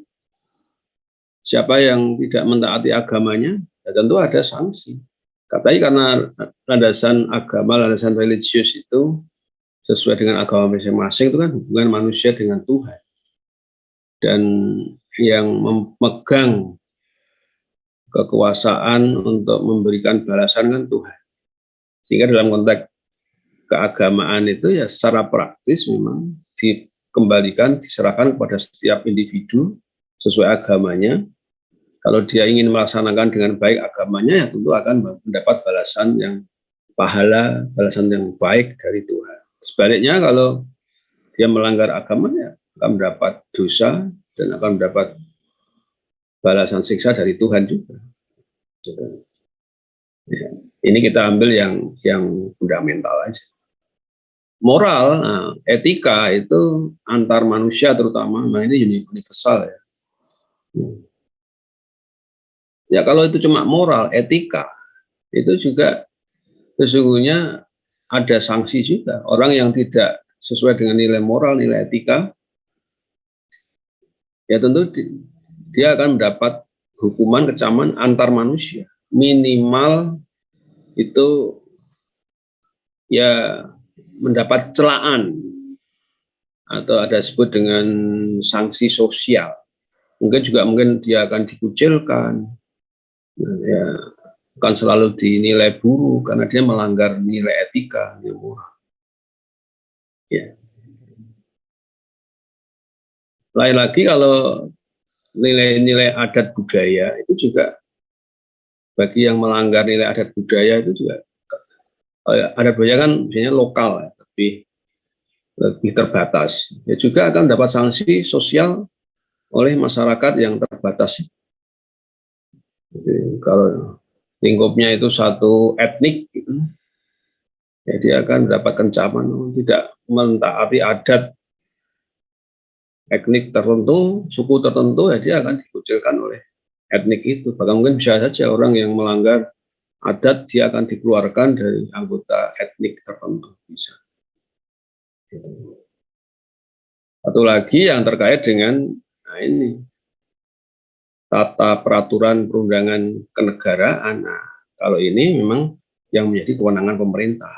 siapa yang tidak mentaati agamanya, ya tentu ada sanksi. Katanya karena landasan agama, landasan religius itu sesuai dengan agama masing-masing, itu kan hubungan manusia dengan Tuhan. Dan yang memegang kekuasaan untuk memberikan balasan kan Tuhan. Sehingga dalam konteks keagamaan itu ya secara praktis memang dikembalikan, diserahkan kepada setiap individu sesuai agamanya. Kalau dia ingin melaksanakan dengan baik agamanya, ya tentu akan mendapat balasan yang pahala, balasan yang baik dari Tuhan. Sebaliknya kalau dia melanggar agamanya, akan mendapat dosa dan akan mendapat balasan siksa dari Tuhan juga. Ya, ini kita ambil yang fundamental aja. Moral, nah, etika itu antar manusia terutama, nah ini universal ya. Ya kalau itu cuma moral, etika, itu juga sesungguhnya ada sanksi juga. Orang yang tidak sesuai dengan nilai moral, nilai etika, ya tentu dia akan mendapat hukuman kecaman antar manusia. Minimal itu ya mendapat celaan atau ada disebut dengan sanksi sosial. Mungkin dia akan dikucilkan, ya akan selalu dinilai buruk karena dia melanggar nilai etika, nilai moral. Ya. Lain lagi kalau nilai-nilai adat budaya itu juga bagi yang melanggar nilai adat budaya itu juga adat budaya kan biasanya lokal ya, lebih terbatas. Ya juga akan dapat sanksi sosial oleh masyarakat yang terbatas. Jadi, kalau lingkupnya itu satu etnik, gitu, ya dia akan mendapat kecaman tidak mentaati adat etnik tertentu, suku tertentu, ya dia akan dikucilkan oleh etnik itu. Bahkan mungkin bisa saja orang yang melanggar adat dia akan dikeluarkan dari anggota etnik tertentu, bisa. Satu lagi yang terkait dengan ini tata peraturan perundangan kenegaraan. Nah, kalau ini memang yang menjadi kewenangan pemerintah.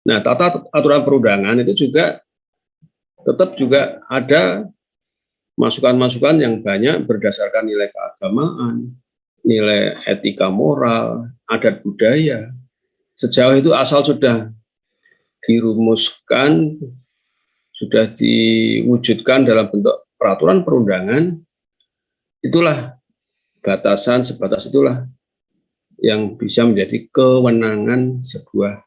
Nah, tata aturan perundangan itu juga tetap juga ada masukan-masukan yang banyak berdasarkan nilai keagamaan, nilai etika moral, adat budaya. Sejauh itu asal sudah dirumuskan, sudah diwujudkan dalam bentuk peraturan perundangan, itulah batasan, sebatas itulah yang bisa menjadi kewenangan sebuah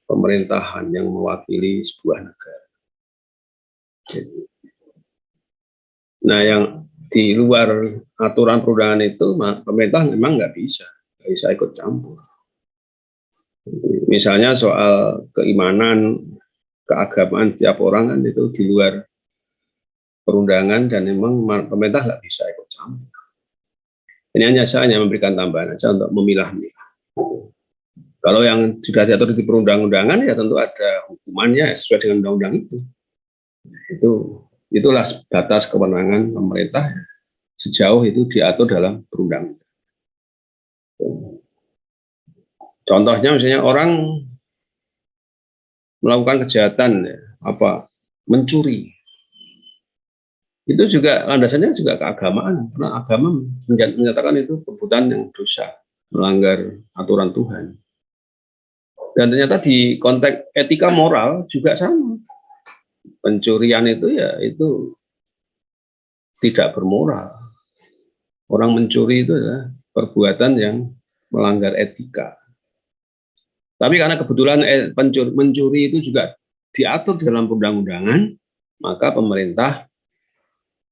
pemerintahan yang mewakili sebuah negara. Nah, yang di luar aturan perundangan itu, pemerintah memang nggak bisa ikut campur. Misalnya soal keimanan, keagamaan setiap orang kan itu di luar perundangan dan memang pemerintah nggak bisa ikut campur. Ini hanya saya memberikan tambahan aja untuk memilah-milah. Kalau yang sudah diatur di perundang-undangan ya tentu ada hukumannya sesuai dengan undang-undang itu. Itulah batas kewenangan pemerintah sejauh itu diatur dalam perundang-undangan. Contohnya misalnya orang melakukan kejahatan mencuri. Itu juga landasannya juga keagamaan, karena agama menyatakan itu perbuatan yang dosa, melanggar aturan Tuhan. Dan ternyata di konteks etika moral juga sama. Pencurian itu ya itu tidak bermoral. Orang mencuri itu adalah perbuatan yang melanggar etika. Tapi karena kebetulan mencuri itu juga diatur dalam perundang-undangan, maka pemerintah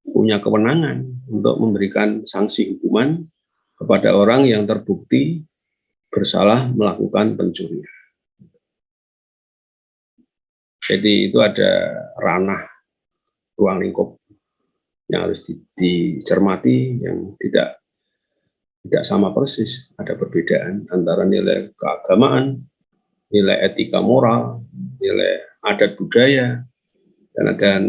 punya kewenangan untuk memberikan sanksi hukuman kepada orang yang terbukti bersalah melakukan pencurian. Jadi itu ada ranah ruang lingkup yang harus dicermati yang tidak sama persis. Ada perbedaan antara nilai keagamaan, nilai etika moral, nilai adat budaya, dan ada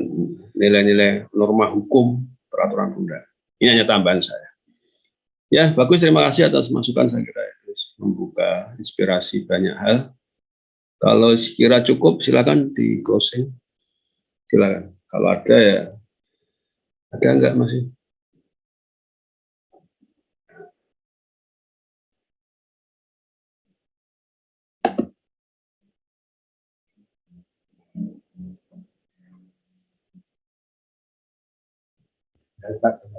nilai-nilai norma hukum peraturan perundangan. Ini hanya tambahan saya. Ya, bagus, terima kasih atas masukan, saya kira itu membuka inspirasi banyak hal. Kalau sekira cukup silakan di closing. Silakan. Kalau ada ya ada enggak masih?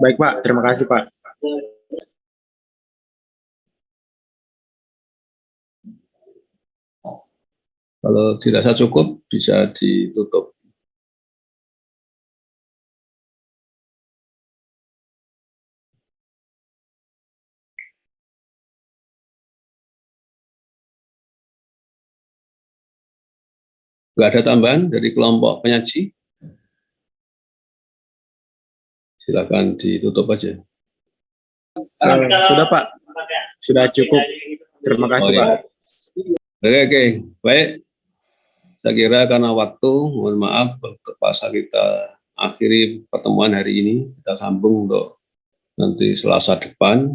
Baik Pak, terima kasih Pak. Kalau dirasa cukup bisa ditutup. Enggak ada tambahan dari kelompok penyaji? Silakan ditutup aja. Sudah Pak, sudah cukup. Terima kasih Pak. Oke, baik. Saya kira karena waktu, mohon maaf, terpaksa kita akhiri pertemuan hari ini. Kita sambung untuk nanti Selasa depan.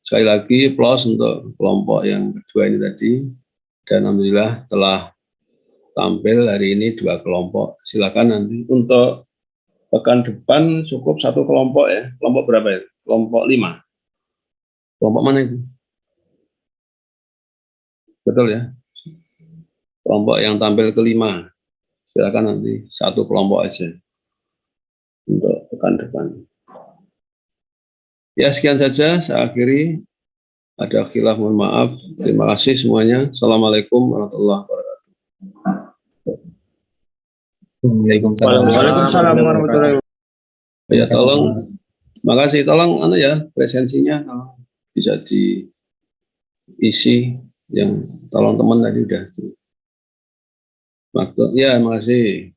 Sekali lagi, plus untuk kelompok yang kedua ini tadi. Dan alhamdulillah telah tampil hari ini 2 kelompok. Silakan nanti untuk pekan depan cukup 1 kelompok ya. Kelompok berapa ya? Kelompok 5. Kelompok mana itu? Betul ya? Kelompok yang tampil ke-5. Silakan nanti 1 kelompok aja untuk pekan depan. Ya, sekian saja saya akhiri. Ada khilaf, mohon maaf. Terima kasih semuanya. Assalamualaikum warahmatullahi wabarakatuh. Waalaikumsalam warahmatullahi wabarakatuh. Ya, tolong, makasih. Tolong ya presensinya tolong bisa diisi yang tolong teman tadi udah. Ya, makasih.